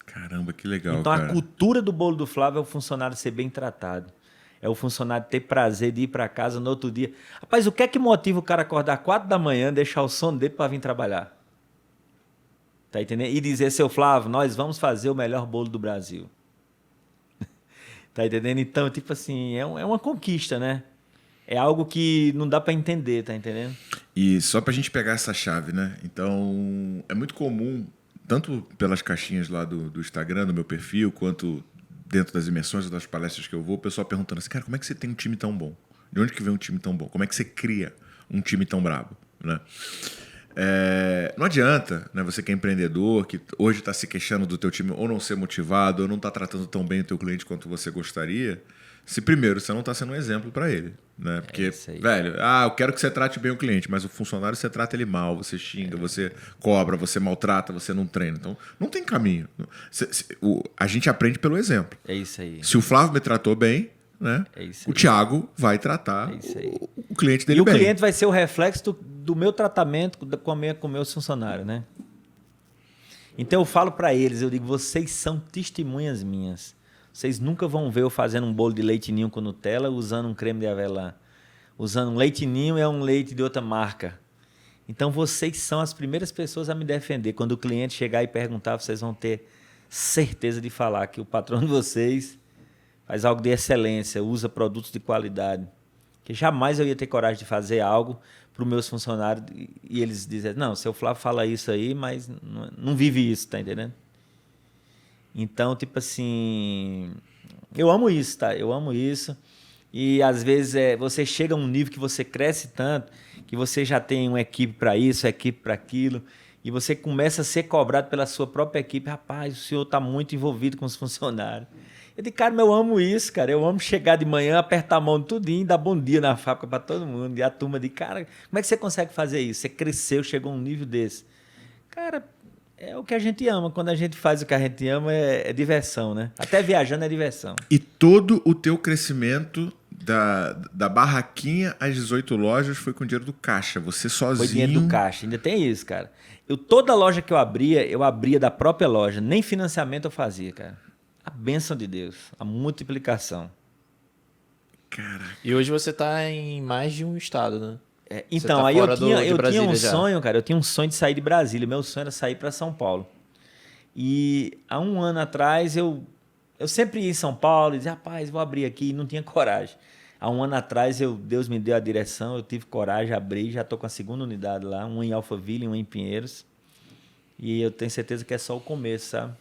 Caramba, que legal, então, cara. A cultura do bolo do Flávio é o funcionário ser bem tratado. É o funcionário ter prazer de ir para casa no outro dia. Rapaz, o que é que motiva o cara acordar 4 da manhã, deixar o sono dele para vir trabalhar? Tá entendendo? E dizer, seu Flávio, nós vamos fazer o melhor bolo do Brasil. Tá entendendo? Então, tipo assim, é uma conquista, né? É algo que não dá para entender, tá entendendo? E só pra gente pegar essa chave, né? Então, é muito comum, tanto pelas caixinhas lá do Instagram, do meu perfil, quanto dentro das imersões ou das palestras que eu vou, o pessoal perguntando assim, cara, como é que você tem um time tão bom? De onde que vem um time tão bom? Como é que você cria um time tão brabo? Né? Não adianta, né, você que é empreendedor, que hoje está se queixando do teu time ou não ser motivado, ou não está tratando tão bem o teu cliente quanto você gostaria, se primeiro você não está sendo um exemplo para ele. Né? Porque, velho, eu quero que você trate bem o cliente, mas o funcionário você trata ele mal, você xinga, você cobra, você maltrata, você não treina. Então, não tem caminho. A gente aprende pelo exemplo. É isso aí. Se o Flávio me tratou bem, né? O Thiago vai tratar o cliente dele bem. E o cliente vai ser o reflexo do meu tratamento com meus funcionários, né? Então eu falo para eles, eu digo, vocês são testemunhas minhas. Vocês nunca vão ver eu fazendo um bolo de leite ninho com Nutella usando um creme de avelã. Usando um leite ninho é um leite de outra marca. Então vocês são as primeiras pessoas a me defender. Quando o cliente chegar e perguntar, vocês vão ter certeza de falar que o patrão de vocês faz algo de excelência, usa produtos de qualidade. Que jamais eu ia ter coragem de fazer algo para os meus funcionários e eles dizem, não, seu Flávio fala isso aí, mas não vive isso, tá entendendo? Então, tipo assim, eu amo isso, tá? Eu amo isso. E às vezes você chega a um nível que você cresce tanto, que você já tem uma equipe para isso, uma equipe para aquilo, e você começa a ser cobrado pela sua própria equipe. Rapaz, o senhor está muito envolvido com os funcionários. Eu digo, cara, eu amo isso, cara. Eu amo chegar de manhã, apertar a mão de tudinho e dar bom dia na fábrica para todo mundo. E a turma diz, cara, como é que você consegue fazer isso? Você cresceu, chegou a um nível desse. Cara, é o que a gente ama. Quando a gente faz o que a gente ama, é diversão, né? Até viajando é diversão. E todo o teu crescimento da barraquinha às 18 lojas foi com dinheiro do caixa. Você sozinho... Foi dinheiro do caixa. Ainda tem isso, cara. Toda loja que eu abria da própria loja. Nem financiamento eu fazia, cara. A bênção de Deus. A multiplicação. Caraca. E hoje você está em mais de um estado, né? Então, tá aí eu tinha um já. sonho, cara. Eu tinha um sonho de sair de Brasília. Meu sonho era sair para São Paulo. E há um ano atrás, eu sempre ia em São Paulo e dizia, rapaz, vou abrir aqui. E não tinha coragem. Há um ano atrás, Deus me deu a direção, eu tive coragem, abri, já estou com a segunda unidade lá. Uma em Alphaville e uma em Pinheiros. E eu tenho certeza que é só o começo, sabe?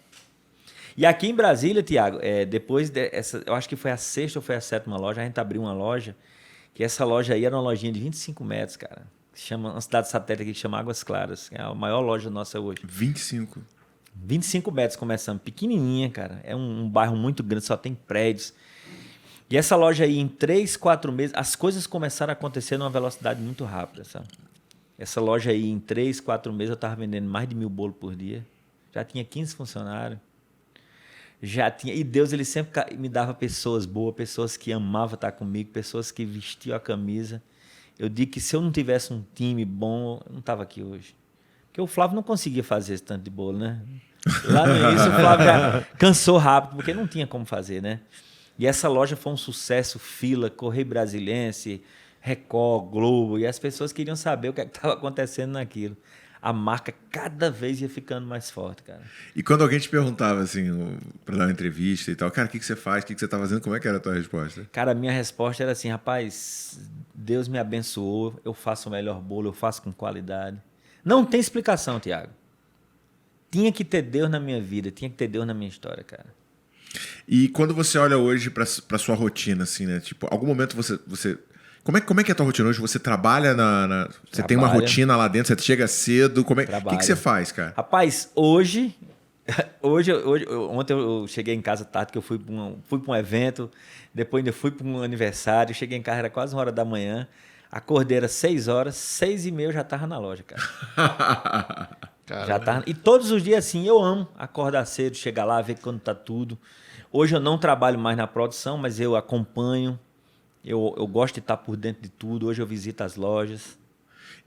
E aqui em Brasília, Tiago, depois dessa, eu acho que foi a 6ª ou foi a 7ª loja, a gente abriu uma loja, que essa loja aí era uma lojinha de 25 metros, cara. Chama uma cidade satélite aqui que chama Águas Claras. É a maior loja nossa hoje. 25 metros começando, pequenininha, cara. É um bairro muito grande, só tem prédios. E essa loja aí, em 3, 4 meses, as coisas começaram a acontecer numa velocidade muito rápida, sabe? Essa loja aí, em 3, 4 meses, eu estava vendendo mais de 1.000 bolos por dia. Já tinha 15 funcionários. já tinha. E Deus, ele sempre me dava pessoas boas, pessoas que amavam estar comigo, pessoas que vestiam a camisa. Eu digo que se eu não tivesse um time bom, eu não estava aqui hoje. Porque o Flávio não conseguia fazer esse tanto de bolo, né? Lá no início o Flávio já cansou rápido, porque não tinha como fazer, né? E essa loja foi um sucesso, Fila, Correio Brasilense, Record, Globo, e as pessoas queriam saber o que estava acontecendo naquilo. A marca cada vez ia ficando mais forte, cara. E quando alguém te perguntava, assim, pra dar uma entrevista e tal, cara, o que você faz, o que você tá fazendo, como é que era a tua resposta? Cara, a minha resposta era assim, rapaz, Deus me abençoou, eu faço o melhor bolo, eu faço com qualidade. Não tem explicação, Thiago. Tinha que ter Deus na minha vida, tinha que ter Deus na minha história, cara. E quando você olha hoje pra sua rotina, assim, né? Tipo, algum momento você... Como é que é a tua rotina hoje? Você trabalha Você tem uma rotina lá dentro, você chega cedo, o que você faz, cara? Rapaz, ontem eu cheguei em casa tarde, que eu fui para um evento, depois ainda fui para um aniversário, cheguei em casa, era quase 1h da manhã, acordei às 6 horas, 6h30 eu já estava na loja, cara. Já tava, e todos os dias assim, eu amo acordar cedo, chegar lá, ver quando tá tudo. Hoje eu não trabalho mais na produção, mas eu acompanho, eu gosto de estar por dentro de tudo, hoje eu visito as lojas.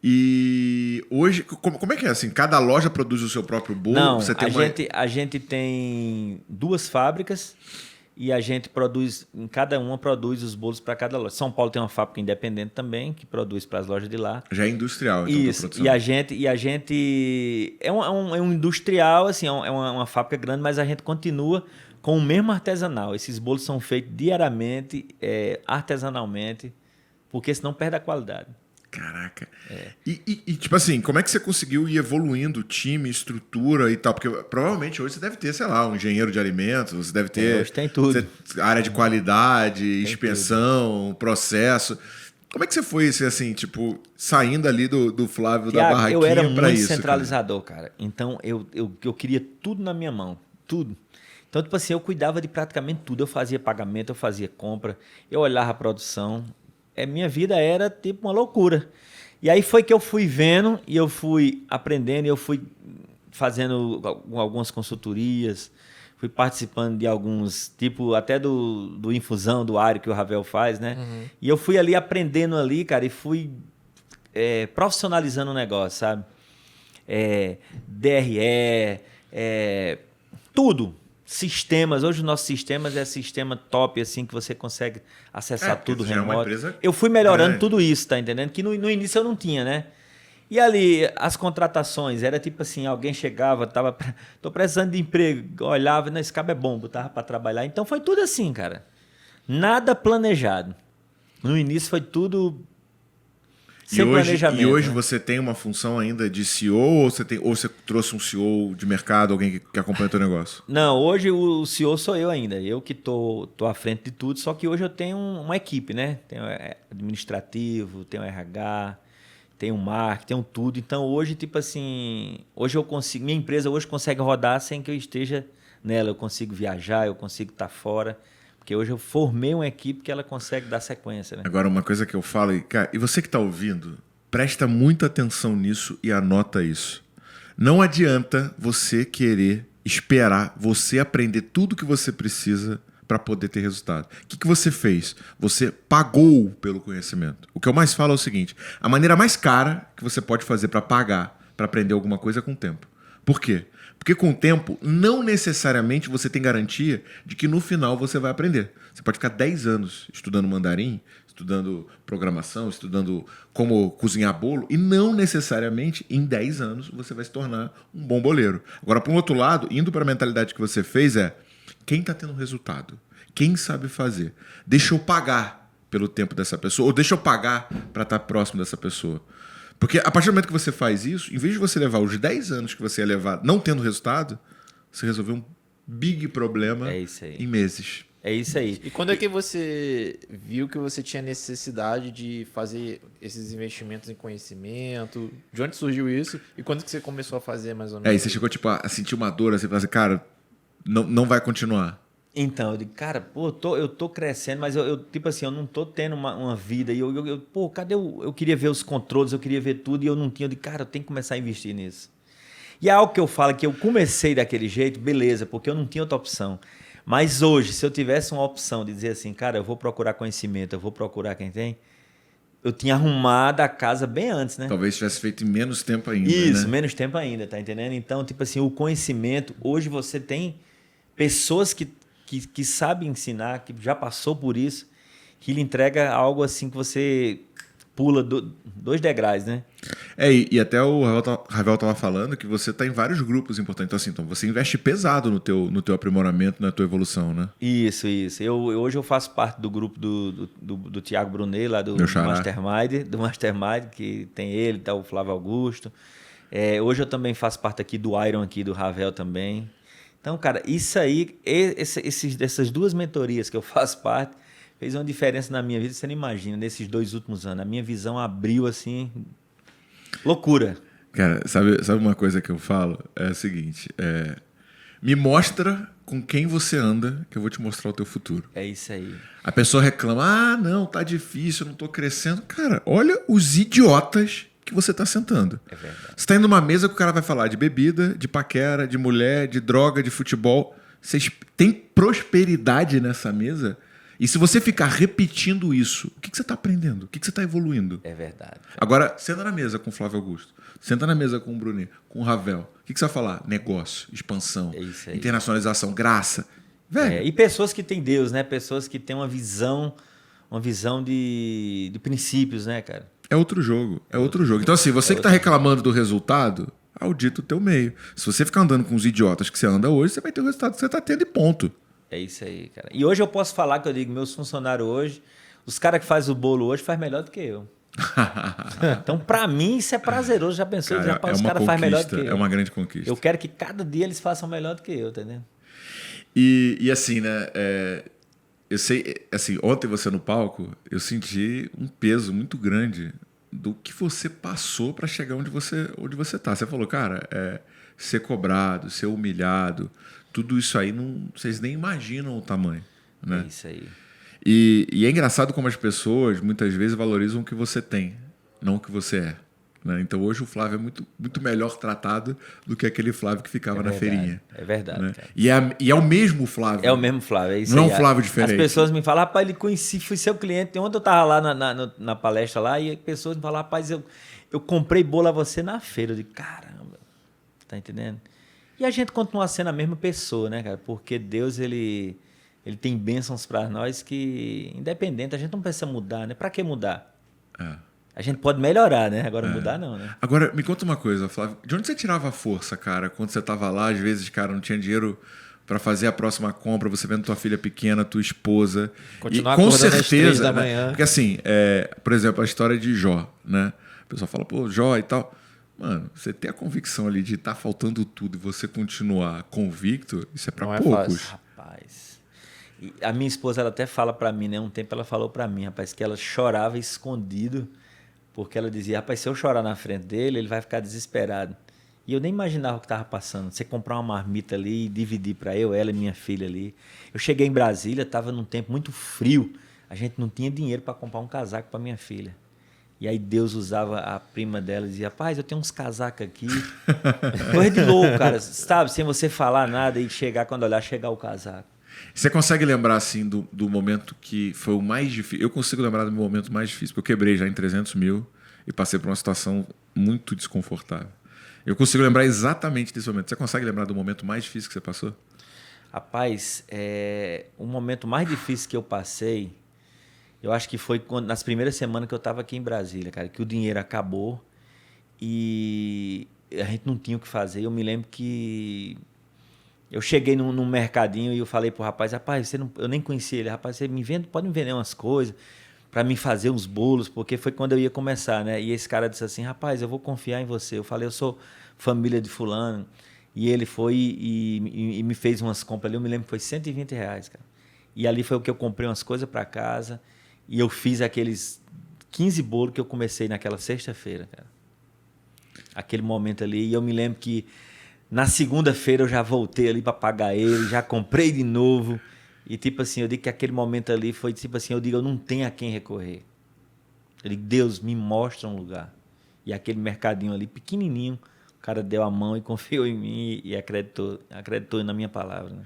E hoje, como é que é assim? Cada loja produz o seu próprio bolo? Não, Você tem a gente tem 2 fábricas e a gente produz, em cada uma produz os bolos para cada loja. São Paulo tem uma fábrica independente também, que produz para as lojas de lá. Já é industrial, então, isso, e a gente é um industrial, assim, é uma fábrica grande, mas a gente continua com o mesmo artesanal. Esses bolos são feitos diariamente, artesanalmente, porque senão perde a qualidade. Caraca. E, tipo assim, como é que você conseguiu ir evoluindo o time, estrutura e tal? Porque provavelmente hoje você deve ter, sei lá, um engenheiro de alimentos, você deve ter... hoje tem tudo. Área de qualidade, tem inspeção, tudo. Processo. Como é que você foi, assim, tipo, saindo ali do Flávio, Thiago, da barraquinha pra isso? Eu era muito centralizador, cara. Então, eu queria tudo na minha mão. Tudo. Então, tipo assim, eu cuidava de praticamente tudo. Eu fazia pagamento, eu fazia compra, eu olhava a produção. Minha vida era tipo uma loucura. E aí foi que eu fui vendo e eu fui aprendendo e eu fui fazendo algumas consultorias, fui participando de alguns, tipo até do infusão, do Ario que o Ravel faz, né? Uhum. E eu fui ali aprendendo ali, cara, e fui profissionalizando o negócio, sabe? DRE, tudo. Sistemas, hoje os nossos sistemas sistema top, assim, que você consegue acessar tudo remoto. Eu fui melhorando tudo isso, tá entendendo? Que no início eu não tinha, né? E ali, as contratações, era tipo assim, alguém chegava, tô precisando de emprego, olhava, esse cabo é bom, botava para trabalhar. Então foi tudo assim, cara. Nada planejado. No início foi tudo sem planejamento. E hoje, né? Você tem uma função ainda de CEO ou você trouxe um CEO de mercado, alguém que acompanha o teu negócio? Não, hoje o CEO sou eu ainda. Eu que tô à frente de tudo, só que hoje eu tenho uma equipe, né? Tenho administrativo, tenho RH, tenho marketing, tenho tudo. Então hoje, tipo assim, hoje eu consigo, minha empresa hoje consegue rodar sem que eu esteja nela. Eu consigo viajar, eu consigo estar fora. Porque hoje eu formei uma equipe que ela consegue dar sequência, né? Agora, uma coisa que eu falo, cara, e você que está ouvindo, presta muita atenção nisso e anota isso. Não adianta você querer esperar você aprender tudo que você precisa para poder ter resultado. O que você fez? Você pagou pelo conhecimento. O que eu mais falo é o seguinte, a maneira mais cara que você pode fazer para pagar, para aprender alguma coisa é com o tempo. Por quê? Porque com o tempo, não necessariamente você tem garantia de que no final você vai aprender. Você pode ficar 10 anos estudando mandarim, estudando programação, estudando como cozinhar bolo, e não necessariamente em 10 anos você vai se tornar um bom boleiro. Agora, por um outro lado, indo para a mentalidade que você fez quem está tendo resultado? Quem sabe fazer? Deixa eu pagar pelo tempo dessa pessoa, ou deixa eu pagar para estar próximo dessa pessoa. Porque a partir do momento que você faz isso, em vez de você levar os 10 anos que você ia levar não tendo resultado, você resolveu um big problema em meses. É isso aí. E quando é que você viu que você tinha necessidade de fazer esses investimentos em conhecimento? De onde surgiu isso? E quando que você começou a fazer mais ou menos? E você chegou tipo, a sentir uma dor, assim, assim, cara, não vai continuar. Então, eu digo, cara, pô, eu tô crescendo, mas eu tipo assim, eu não tô tendo uma vida. E pô, cadê eu queria ver os controles, eu queria ver tudo e eu não tinha. Eu digo, cara, eu tenho que começar a investir nisso. E é algo que eu falo que eu comecei daquele jeito, beleza, porque eu não tinha outra opção. Mas hoje, se eu tivesse uma opção de dizer assim, cara, eu vou procurar conhecimento, eu vou procurar quem tem, eu tinha arrumado a casa bem antes, né? Talvez tivesse feito em menos tempo ainda, Isso, né? menos tempo ainda, tá entendendo? Então, tipo assim, o conhecimento, hoje você tem pessoas que sabem ensinar, que já passou por isso, que lhe entrega algo assim que você pula 2 degraus, né? E até o Ravel estava falando que você está em vários grupos importantes. Então, assim, então você investe pesado no teu aprimoramento, na tua evolução, né? Isso. Hoje eu faço parte do grupo do Thiago Brunet, lá do Mastermind, que tem ele, tá o Flávio Augusto. Hoje eu também faço parte aqui do Iron, aqui do Ravel também. Então, cara, isso aí, essas 2 mentorias que eu faço parte, fez uma diferença na minha vida, você não imagina, nesses 2 últimos anos. A minha visão abriu assim, loucura. Cara, sabe uma coisa que eu falo? É o seguinte, me mostra com quem você anda que eu vou te mostrar o teu futuro. É isso aí. A pessoa reclama, não, tá difícil, eu não tô crescendo. Cara, olha os idiotas que você tá sentando. É verdade. Você tá indo numa mesa que o cara vai falar de bebida, de paquera, de mulher, de droga, de futebol. Vocês têm prosperidade nessa mesa? E se você ficar repetindo isso, o que você está aprendendo? O que você está evoluindo? É verdade. Agora, senta na mesa com o Flávio Augusto, senta na mesa com o Brunet, com o Ravel. O que você vai falar? Negócio, expansão, internacionalização, graça. Velho. E pessoas que têm Deus, né? Pessoas que têm uma visão de princípios, né, cara? É outro jogo. Então, assim, você que está reclamando do resultado, audita o teu meio. Se você ficar andando com os idiotas que você anda hoje, você vai ter o resultado que você está tendo e ponto. É isso aí, cara. E hoje eu posso falar que eu digo, meus funcionários hoje, os caras que fazem o bolo hoje faz melhor do que eu. Então, pra mim, isso é prazeroso. Já pensou? Cara, os caras fazem melhor do que eu. É uma grande conquista. Eu quero que cada dia eles façam melhor do que eu, entendeu? E assim, né? Eu sei, assim, ontem você no palco, eu senti um peso muito grande do que você passou para chegar onde você tá. Você falou, cara, ser cobrado, ser humilhado, tudo isso aí, vocês nem imaginam o tamanho, né? É isso aí. E é engraçado como as pessoas, muitas vezes, valorizam o que você tem, não o que você é. Né? Então, hoje o Flávio é muito, muito melhor tratado do que aquele Flávio que ficava na feirinha. É verdade, né? cara. E é o mesmo Flávio. É o mesmo Flávio, é isso não aí. Não é um Flávio diferente. As pessoas me falam, rapaz, ele conheci, fui seu cliente. Ontem eu tava lá na palestra lá e as pessoas me falam, rapaz, eu comprei bolo a você na feira. Eu digo, caramba, tá entendendo? E a gente continua sendo a mesma pessoa, né, cara? Porque Deus, ele tem bênçãos para nós que, independente, a gente não precisa mudar, né? Para que mudar? A gente pode melhorar, né? Agora mudar não, né? Agora, me conta uma coisa, Flávio. De onde você tirava a força, cara? Quando você tava lá, às vezes, cara, não tinha dinheiro para fazer a próxima compra, você vendo tua filha pequena, tua esposa. Continuar e com acordando às 3 da né? manhã. Porque assim, por exemplo, a história de Jó, né? O pessoal fala, pô, Jó e tal. Mano, você ter a convicção ali de estar faltando tudo e você continuar convicto, isso é para poucos. Rapaz. E a minha esposa, ela até fala para mim, né? Um tempo ela falou para mim, rapaz, que ela chorava escondido, porque ela dizia, rapaz, se eu chorar na frente dele, ele vai ficar desesperado. E eu nem imaginava o que estava passando. Você comprar uma marmita ali e dividir para eu, ela e minha filha ali. Eu cheguei em Brasília, estava num tempo muito frio. A gente não tinha dinheiro para comprar um casaco para minha filha. E aí Deus usava a prima dela e dizia, rapaz, eu tenho uns casacos aqui. Coisa de louco, cara. Sabe, sem você falar nada e chegar, quando olhar, chegar o casaco. Você consegue lembrar, assim, do momento que foi o mais difícil? Eu consigo lembrar do meu momento mais difícil, porque eu quebrei já em 300 mil e passei por uma situação muito desconfortável. Eu consigo lembrar exatamente desse momento. Você consegue lembrar do momento mais difícil que você passou? Rapaz, o momento mais difícil que eu passei, eu acho que foi nas primeiras semanas que eu estava aqui em Brasília, cara, que o dinheiro acabou e a gente não tinha o que fazer. Eu me lembro que eu cheguei num mercadinho e eu falei pro rapaz, eu nem conhecia ele, rapaz, você pode me vender umas coisas para mim fazer uns bolos, porque foi quando eu ia começar, né? E esse cara disse assim, rapaz, eu vou confiar em você. Eu falei, eu sou família de fulano. E ele foi e me fez umas compras ali, eu me lembro que foi R$120, cara. E ali foi o que eu comprei umas coisas para casa e eu fiz aqueles 15 bolos que eu comecei naquela sexta-feira, cara. Aquele momento ali. E eu me lembro que na segunda-feira eu já voltei ali para pagar ele, já comprei de novo. E tipo assim, eu digo que aquele momento ali foi tipo assim, eu não tenho a quem recorrer. Eu digo, Deus, me mostra um lugar. E aquele mercadinho ali, pequenininho, cara deu a mão e confiou em mim e acreditou na minha palavra. Né?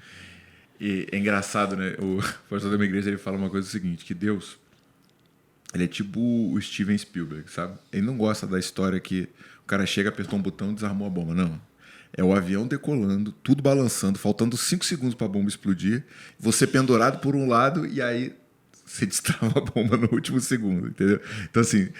E é engraçado, né? O pastor da minha igreja ele fala uma coisa seguinte, que Deus, ele é tipo o Steven Spielberg, sabe? Ele não gosta da história que o cara chega, apertou um botão e desarmou a bomba, não. É o avião decolando, tudo balançando, faltando 5 segundos para a bomba explodir, você pendurado por um lado e aí você destrava a bomba no último segundo, entendeu? Então, assim,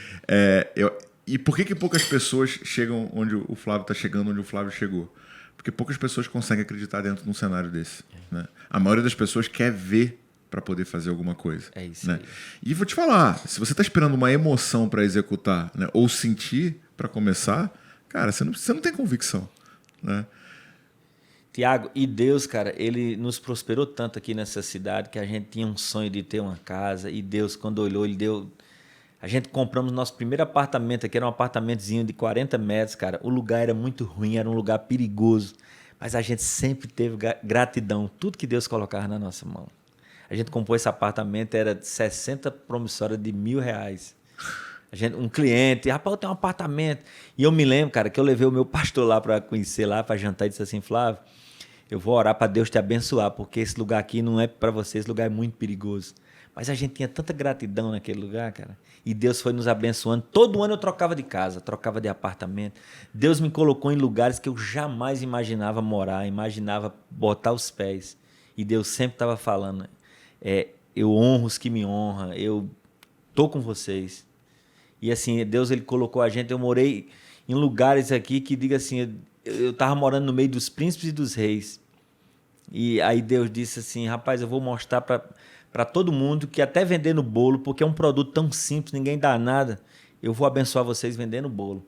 e por que poucas pessoas chegam onde o Flávio está chegando, onde o Flávio chegou? Porque poucas pessoas conseguem acreditar dentro de um cenário desse. Né? A maioria das pessoas quer ver para poder fazer alguma coisa. É isso né? aí. E vou te falar, se você está esperando uma emoção para executar, né? Ou sentir para começar, cara, você não tem convicção. Né? Tiago, e Deus, cara, ele nos prosperou tanto aqui nessa cidade que a gente tinha um sonho de ter uma casa e Deus, quando olhou, ele deu... A gente compramos nosso primeiro apartamento aqui, era um apartamentozinho de 40 metros, cara. O lugar era muito ruim, era um lugar perigoso. Mas a gente sempre teve gratidão, tudo que Deus colocava na nossa mão. A gente comprou esse apartamento, era 60 promissórias de R$1.000. Um cliente, rapaz, eu tenho um apartamento. E eu me lembro, cara, que eu levei o meu pastor lá para conhecer, lá para jantar, e disse assim, Flávio, eu vou orar para Deus te abençoar, porque esse lugar aqui não é para você, esse lugar é muito perigoso. Mas a gente tinha tanta gratidão naquele lugar, cara. E Deus foi nos abençoando. Todo ano eu trocava de casa, trocava de apartamento. Deus me colocou em lugares que eu jamais imaginava morar, imaginava botar os pés. E Deus sempre estava falando, eu honro os que me honram, eu tô com vocês. E assim, Deus ele colocou a gente, eu morei em lugares aqui que, diga assim, eu estava morando no meio dos príncipes e dos reis. E aí Deus disse assim, rapaz, eu vou mostrar para todo mundo que até vendendo bolo, porque é um produto tão simples, ninguém dá nada, eu vou abençoar vocês vendendo bolo.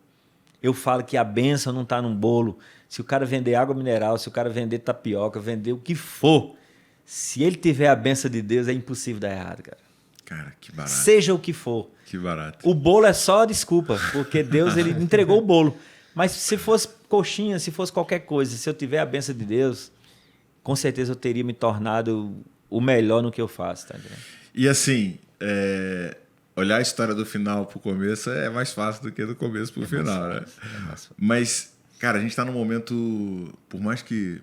Eu falo que a bênção não está num bolo. Se o cara vender água mineral, se o cara vender tapioca, vender o que for, se ele tiver a bênção de Deus, é impossível dar errado, cara. Cara, que barato. Seja o que for. Que barato. O bolo é só a desculpa, porque Deus ele entregou o bolo. Mas se fosse coxinha, se fosse qualquer coisa, se eu tiver a bênção de Deus, com certeza eu teria me tornado o melhor no que eu faço. Tá entendendo? E assim, olhar a história do final pro começo é mais fácil do que do começo pro final, né? Mas, cara, a gente tá num momento, por mais que,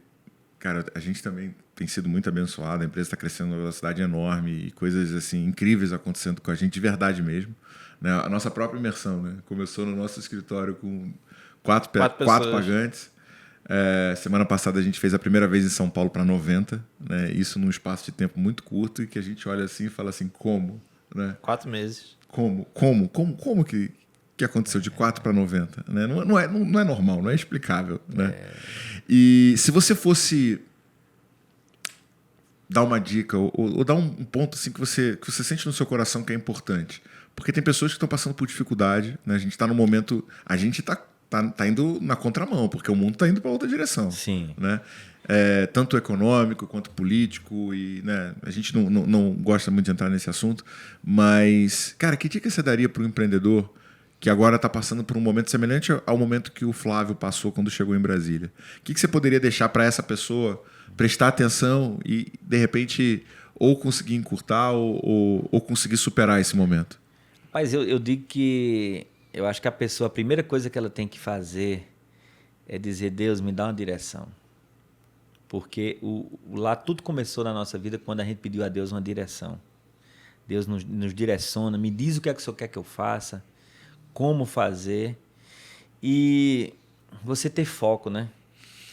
cara, a gente também tem sido muito abençoado, a empresa está crescendo numa velocidade enorme e coisas assim incríveis acontecendo com a gente de verdade mesmo. Né? A nossa própria imersão, né? Começou no nosso escritório com quatro pagantes. Semana passada a gente fez a primeira vez em São Paulo para 90, né? Isso num espaço de tempo muito curto e que a gente olha assim e fala assim, como? Né? 4 meses. Como que aconteceu de 4 para 90? Né? Não é normal, não é explicável. Né? E se você fosse dar uma dica ou dar um ponto assim, que você sente no seu coração que é importante, porque tem pessoas que estão passando por dificuldade, né? A gente está no momento, a gente está indo na contramão, porque o mundo está indo para outra direção. Sim. Né? Tanto econômico quanto político, e né, a gente não gosta muito de entrar nesse assunto, mas, cara, que dica você daria para o empreendedor que agora está passando por um momento semelhante ao momento que o Flávio passou quando chegou em Brasília? O que você poderia deixar para essa pessoa prestar atenção e, de repente, ou conseguir encurtar ou conseguir superar esse momento? Rapaz, eu digo que eu acho que a primeira coisa que ela tem que fazer é dizer, Deus, me dá uma direção. Porque lá tudo começou na nossa vida quando a gente pediu a Deus uma direção. Deus nos direciona, me diz o que é que o Senhor quer que eu faça, como fazer. E você ter foco, né?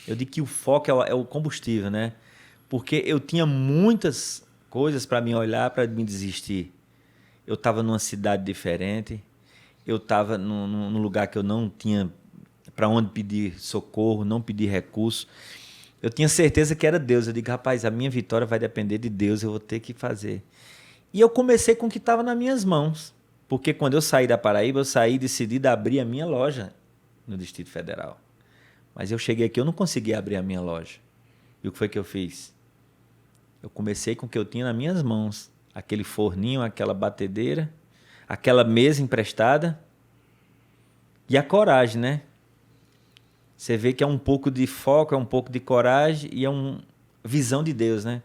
Eu digo que o foco é o combustível, né? Porque eu tinha muitas coisas para me olhar, para me desistir. Eu estava numa cidade diferente, eu estava num lugar que eu não tinha para onde pedir socorro, não pedir recurso. Eu tinha certeza que era Deus. Eu digo, rapaz, a minha vitória vai depender de Deus, eu vou ter que fazer. E eu comecei com o que estava nas minhas mãos. Porque quando eu saí da Paraíba, eu saí decidido a abrir a minha loja no Distrito Federal. Mas eu cheguei aqui, eu não consegui abrir a minha loja. E o que foi que eu fiz? Eu comecei com o que eu tinha nas minhas mãos. Aquele forninho, aquela batedeira, aquela mesa emprestada e a coragem, né? Você vê que é um pouco de foco, é um pouco de coragem e é uma visão de Deus, né?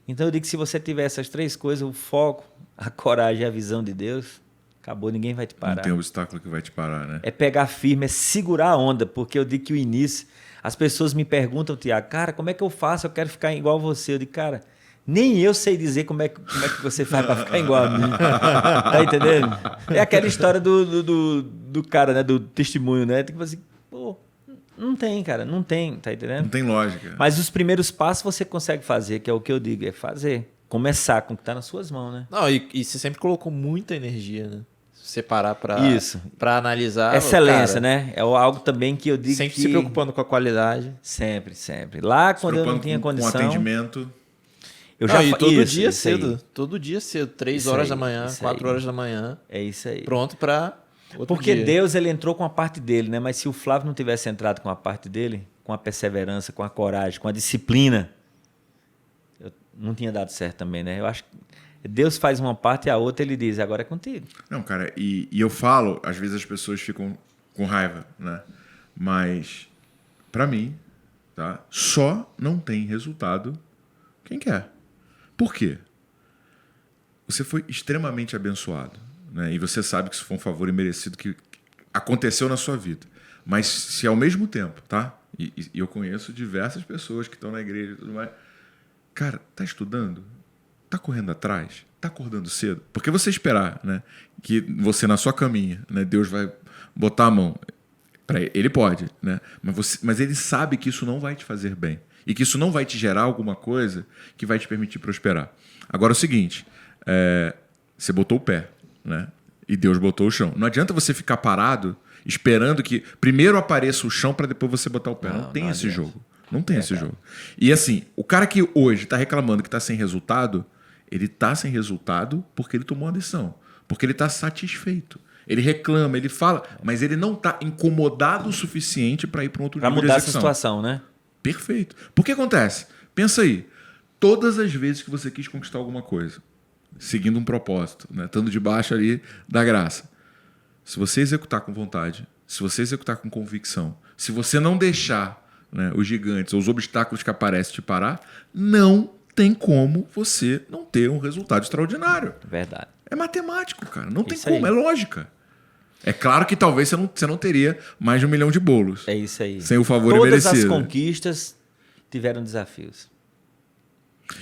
Então eu digo que se você tiver essas três coisas, o foco, a coragem e a visão de Deus, Acabou, ninguém vai te parar. Não tem obstáculo que vai te parar, né? É pegar firme, é segurar a onda, porque eu digo que o início, as pessoas me perguntam, Tiago, cara, como é que eu faço? Eu quero ficar igual você. Eu digo, cara, nem eu sei dizer como é que você faz para ficar igual a mim. Tá entendendo? É aquela história do cara, né? Do testemunho, né? Tipo assim, pô, não tem, cara, não tem, tá entendendo? Não tem lógica. Mas os primeiros passos você consegue fazer, que é o que eu digo, é fazer. Começar com o que tá nas suas mãos, né? Não, e você sempre colocou muita energia, né? Se você parar pra analisar... Excelência, cara, né? É algo também que eu digo sempre que... se preocupando com a qualidade. Sempre, sempre. Lá, quando eu não tinha condição... Com atendimento. Eu Não, e todo isso, dia isso cedo. aí. Todo dia cedo. 3 Isso horas aí, da manhã, isso 4 aí. horas da manhã. É isso aí. Pronto pra outro Porque dia. Deus, ele entrou com a parte dele, né? Mas se o Flávio não tivesse entrado com a parte dele, com a perseverança, com a coragem, com a disciplina, eu não tinha dado certo também, né? Eu acho que Deus faz uma parte e a outra ele diz, agora é contigo. Não, cara, e eu falo, às vezes as pessoas ficam com raiva, né? Mas, pra mim, tá? Só não tem resultado quem quer. Por quê? Você foi extremamente abençoado, né? E você sabe que isso foi um favor imerecido que aconteceu na sua vida. Mas se ao mesmo tempo, tá? E eu conheço diversas pessoas que estão na igreja e tudo mais. Cara, tá estudando? Tá correndo atrás? Tá acordando cedo? Porque você esperar, né? Que você na sua caminha, né? Deus vai botar a mão. Ele pode, né? Mas ele sabe que isso não vai te fazer bem. E que isso não vai te gerar alguma coisa que vai te permitir prosperar. Agora é o seguinte, você botou o pé, né? E Deus botou o chão. Não adianta você ficar parado esperando que primeiro apareça o chão para depois você botar o pé. Não tem esse jogo. Não tem esse jogo. E assim, o cara que hoje está reclamando que está sem resultado, ele está sem resultado porque ele tomou uma decisão. Porque ele está satisfeito. Ele reclama, ele fala, mas ele não está incomodado o suficiente para ir para um outro nível de Para mudar essa execução. situação, né? Perfeito. Por que acontece? Pensa aí. Todas as vezes que você quis conquistar alguma coisa, seguindo um propósito, né? Estando debaixo ali da graça, se você executar com vontade, se você executar com convicção, se você não deixar, né, os gigantes ou os obstáculos que aparecem te parar, não tem como você não ter um resultado extraordinário. Verdade. É matemático, cara. Não tem Isso como, aí. é lógica. É claro que talvez você não teria mais de 1 milhão de bolos. É isso aí. Sem o favor Todas as imerecido. conquistas tiveram desafios.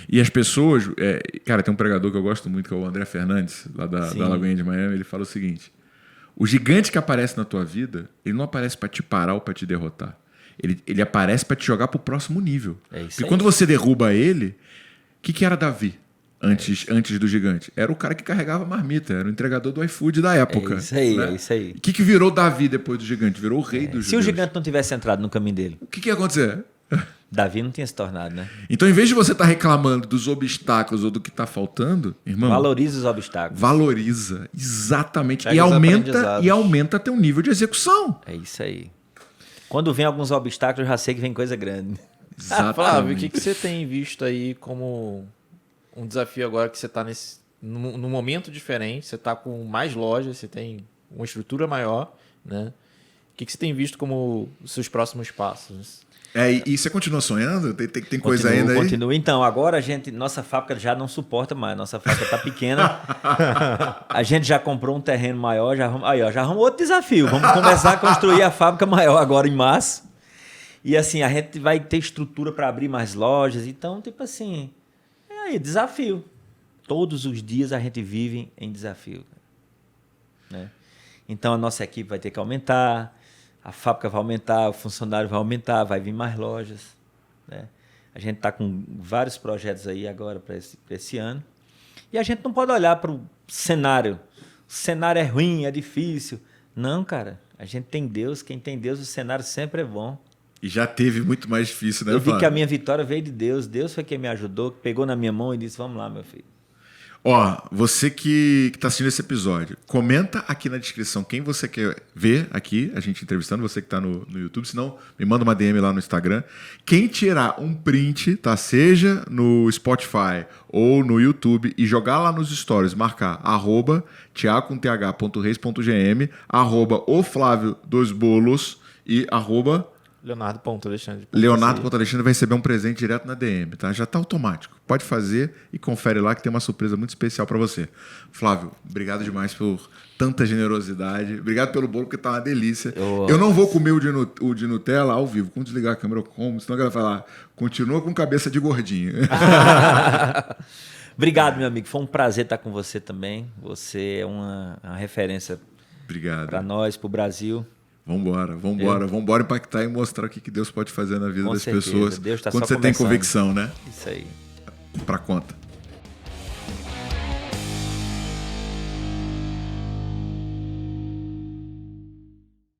E as pessoas... cara, tem um pregador que eu gosto muito, que é o André Fernandes, lá da Lagoinha de Miami. Ele fala o seguinte: o gigante que aparece na tua vida, ele não aparece para te parar ou para te derrotar. Ele aparece para te jogar pro próximo nível. É isso Porque aí. quando você derruba ele... O que era Davi antes do gigante? Era o cara que carregava a marmita, era o entregador do iFood da época. É isso aí, né? é isso aí. O que virou Davi depois do gigante? Virou o rei dos Se o judeus. gigante não tivesse entrado no caminho dele, O que ia acontecer? Davi não tinha se tornado, né? Então, em vez de você estar reclamando dos obstáculos ou do que está faltando, irmão, Valoriza os obstáculos. valoriza. Exatamente. Pega E os aumenta, aprendizados. teu nível de execução. É isso aí. Quando vem alguns obstáculos, eu já sei que vem coisa grande. Exatamente. Flávio, o que você tem visto aí como um desafio agora que você está num momento diferente, você está com mais lojas, você tem uma estrutura maior, né? O que você tem visto como os seus próximos passos? E você continua sonhando? Tem coisa ainda aí? Continua. Então, agora nossa fábrica já não suporta mais. Nossa fábrica está pequena. A gente já comprou um terreno maior. Já arrumou outro desafio. Vamos começar a construir a fábrica maior agora em março. E assim, a gente vai ter estrutura para abrir mais lojas. Então, tipo assim, desafio. Todos os dias a gente vive em desafio, né? Então, a nossa equipe vai ter que aumentar. A fábrica vai aumentar, o funcionário vai aumentar, vai vir mais lojas, né? A gente está com vários projetos aí agora para esse ano. E a gente não pode olhar para o cenário. O cenário é ruim, é difícil. Não, cara. A gente tem Deus. Quem tem Deus, o cenário sempre é bom. E já teve muito mais difícil, né, Eu vi Flávio? que a minha vitória veio de Deus. Deus foi quem me ajudou, que pegou na minha mão e disse, vamos lá, meu filho. Ó, você que está assistindo esse episódio, comenta aqui na descrição quem você quer ver aqui, a gente entrevistando, você que está no YouTube, senão me manda uma DM lá no Instagram. Quem tirar um print, tá? Seja no Spotify ou no YouTube e jogar lá nos stories, marcar @tiago.th.reis.gm, @oflavio2bolos e Leonardo.alexandre. Leonardo.alexandre vai receber um presente direto na DM, tá? Já tá automático. Pode fazer e confere lá que tem uma surpresa muito especial para você. Flávio, obrigado demais por tanta generosidade. Obrigado pelo bolo, porque tá uma delícia. Eu não vou comer o de Nutella ao vivo. Quando desligar a câmera, eu como. Senão ela vai falar, continua com cabeça de gordinho. Obrigado, meu amigo. Foi um prazer estar com você também. Você é uma referência para nós, para o Brasil. Vambora impactar e mostrar o que Deus pode fazer na vida das certeza. pessoas. Deus tá quando só você tem começando. convicção, né? Isso aí. Pra conta.